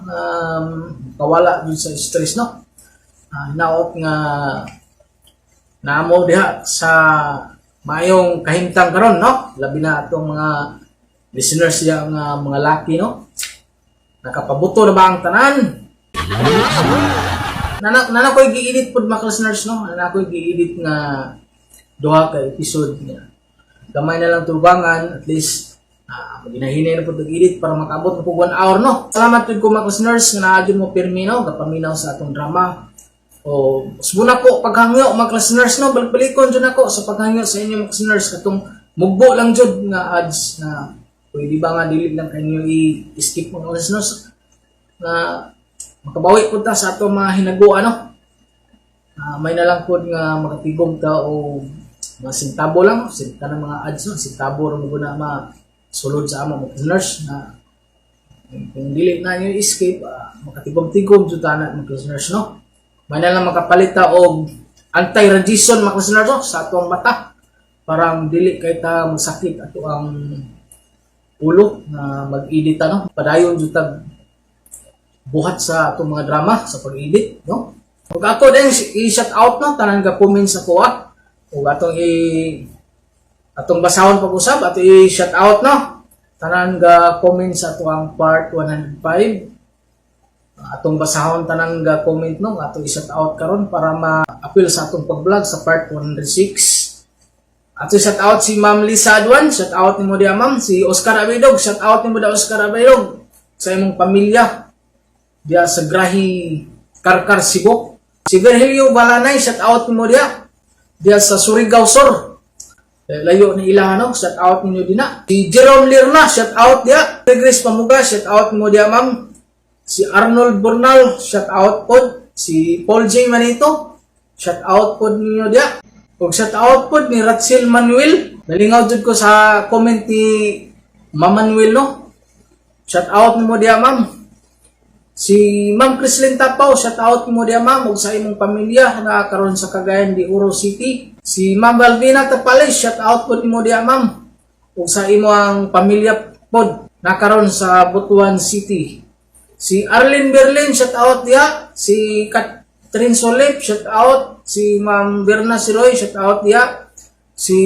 kawala jud sa stress no. Hinaot nga namo diha sa mayong kahimtang karon, no? Labi na atong mga listeners diha nga mga laki, no? Nakapabuto na ba ang tanan? Nana ko'y gi-edit pod mga listeners, no? Nana ko'y gi-edit nga duha ka episode niya. Gamay na lang tubangan, at least maginahinay na po nag-edit para makabot na po 1 hour, no? Salamat po mga listeners nga naadyon mo pirmi, no? Kapaminaw sa atong drama. O, muna po paghangyo mga listeners, no? Balik-balikon dyan ako sa paghangyo sa inyo mga listeners. Katong mugbo lang dyan nga ads na pwede ba nga dilig lang kanyo i-skip mga listeners na makabawi po ta sa atong mga hinaguan, no? May na lang po nga makatigom ta o mga sintabo lang, sinta ng mga ads, no? Sintabo rin mo na masulod sa amang mga listeners na kung dili na nyo escape, makatigom-tigom dyan ta na mga listeners, no? May na lang makapalita o anti-radiation mga listeners, no? Sa atong mata, parang dili kay ta masakit ato ang ulo na mag-edit, no? Padayon dyan ta buhat sa atong mga drama sa pag-edit, no? Kung ako din i-shout out, no, tanan ka comment sa kuha. Kung atong basahon pag-usab, ato i-shout out, no. Tanan ka comment sa atong part 105. Atong basahon tanan ka comment, no, ato i-shout out karon para ma-appeal sa atong pag-vlog sa part 106. Ato i-shout out si Ma'am Lisa Adwan, shout out nimo dia ma'am. Si Oscar Abedog, shout out nimo da Oscar Abedog sa imong pamilya dia sa Grahi Karkar Cebu. Si Virgilio Balanay, shout out mo dia sa Surigao Sur. Layo ni ilang, no? Shout out ninyo din na. Si Jerome Lirna, shout out dia. Grace Pamuga, shout out mo dia ma'am. Si Arnold Burnal, shout out pod. Si Paul J. Manito, shout out pod ninyo dia. Kung shout out pod ni Ratsil Manuel, nalingaw jud ko sa comment ni Ma'am Manuel, no? Shout out mo dia ma'am. Si Ma'am Crislin Tapaw, shout out mo dia ma'am ug sa imong pamilya na karon sa Cagayan de Oro City. Si Ma'am Valvina Tapales, shout out pod mo dia ma'am ug sa imong pamilya pod na karon sa Butuan City. Si Arlene Berlin, shout out dia. Si Catherine Solip, shout out. Si Ma'am Berna Siroy, shout out dia. Si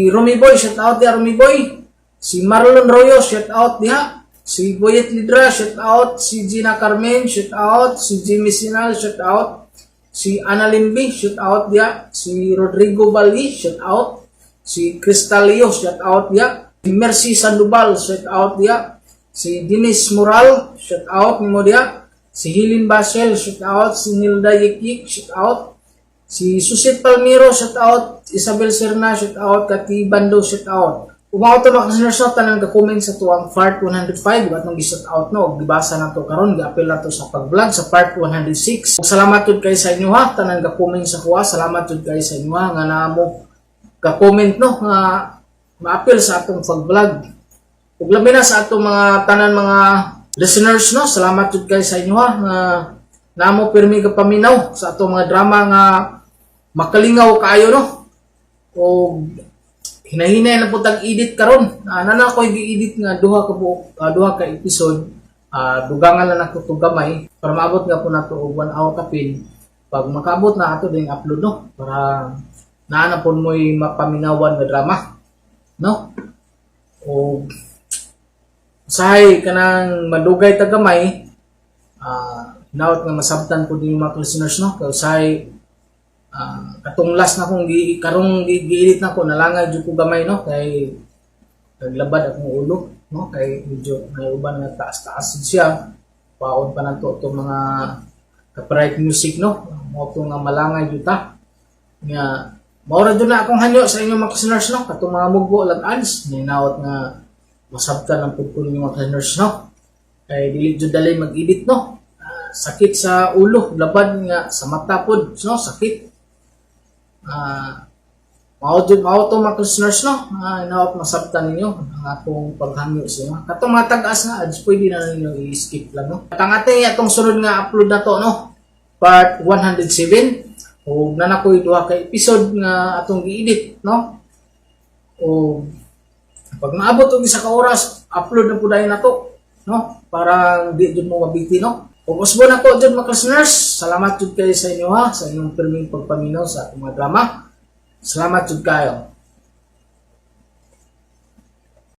Romy Boy, shout out dia Romy Boy. Si Marlon Royo, shout out dia. Si Boyet Lidra, shout out. Si Gina Carmen, shout out. Si Jimmy Sinal, shout out. Si Ana Limbi, shout out dia. Si Rodrigo Bali, shout out. Si Crystal Leo, shout out dia. Si Mercy Sandoval, shout out dia. Si Dennis Moral, shout out ni mo dia. Si Hilin Basel, shout out. Si Nilda Yikik, shout out. Si Susit Palmiro, shout out. Isabel Serna, shout out. Kati Bando, shout out. Umaw to mga listeners, no, tanang ka-comment sa tuwang part 105 at nung gi-shout out, no, gibasa na to karon, gi-appeal na to sa pag-vlog sa part 106. Salamat jud kay sa inyo, ha, tanang ka-comment sa kuha, salamat jud kay sa inyo, ha, nga namo ka-comment, no, nga ma-appeal sa atong pag-vlog. Ug labi na sa atong mga tanan mga listeners, no, salamat jud kay sa inyo, ha, nga namo pirmi ka paminaw sa atong mga drama nga makalingaw kaayo, no. O hinahinay na po tag-edit karon. Nana ko'y gi-edit nga duha ka episode. Dugangan lang ako to gamay para maabot nga po nato og 1 hour kapin. Pag makaabot na ato ding upload, no, para naana po mo'y mapaminawan nga drama, no. O usahay kanang madugay ta gamay, hinaut nga masabtan po din yung mga listeners, no. Kaya usahay katong last na kung karong gi-edit na ko nalangay jud ko gamay, no, kay naglabad akong ulo, no, kay medyo may uban nga taas-taas siya paon pa nato to mga copyright music, no, mo to nga malangay jud ta nga maura jud na akong hanyo sa inyong mga listeners, no, katong mga mugbo lag ads ninaot nga masabtan ang pud ko ninyo mga listeners, no, kay dili jud dali mag-edit, no. Sakit sa ulo, labad nga sa mata pud, no, sakit. Mao to mga listeners, no, inaot masabtan ninyo ang akong paghangyo sa inyo. Katong mga tag-as nga ads pwede na ninyo i-skip lang, no. Katangate atong sunod nga upload na to, no, part 107 o nanakoy duha ka episode nga atong gi-edit, no. O pag maabot og isa ka oras upload na pud na to, no, para di jud mo mabiti, no. Kung usbo na ko dyan mga listeners, salamat jud kayo sa inyo, ha, sa inyong pirming pagpaminaw sa atong mga drama. Salamat jud kayo.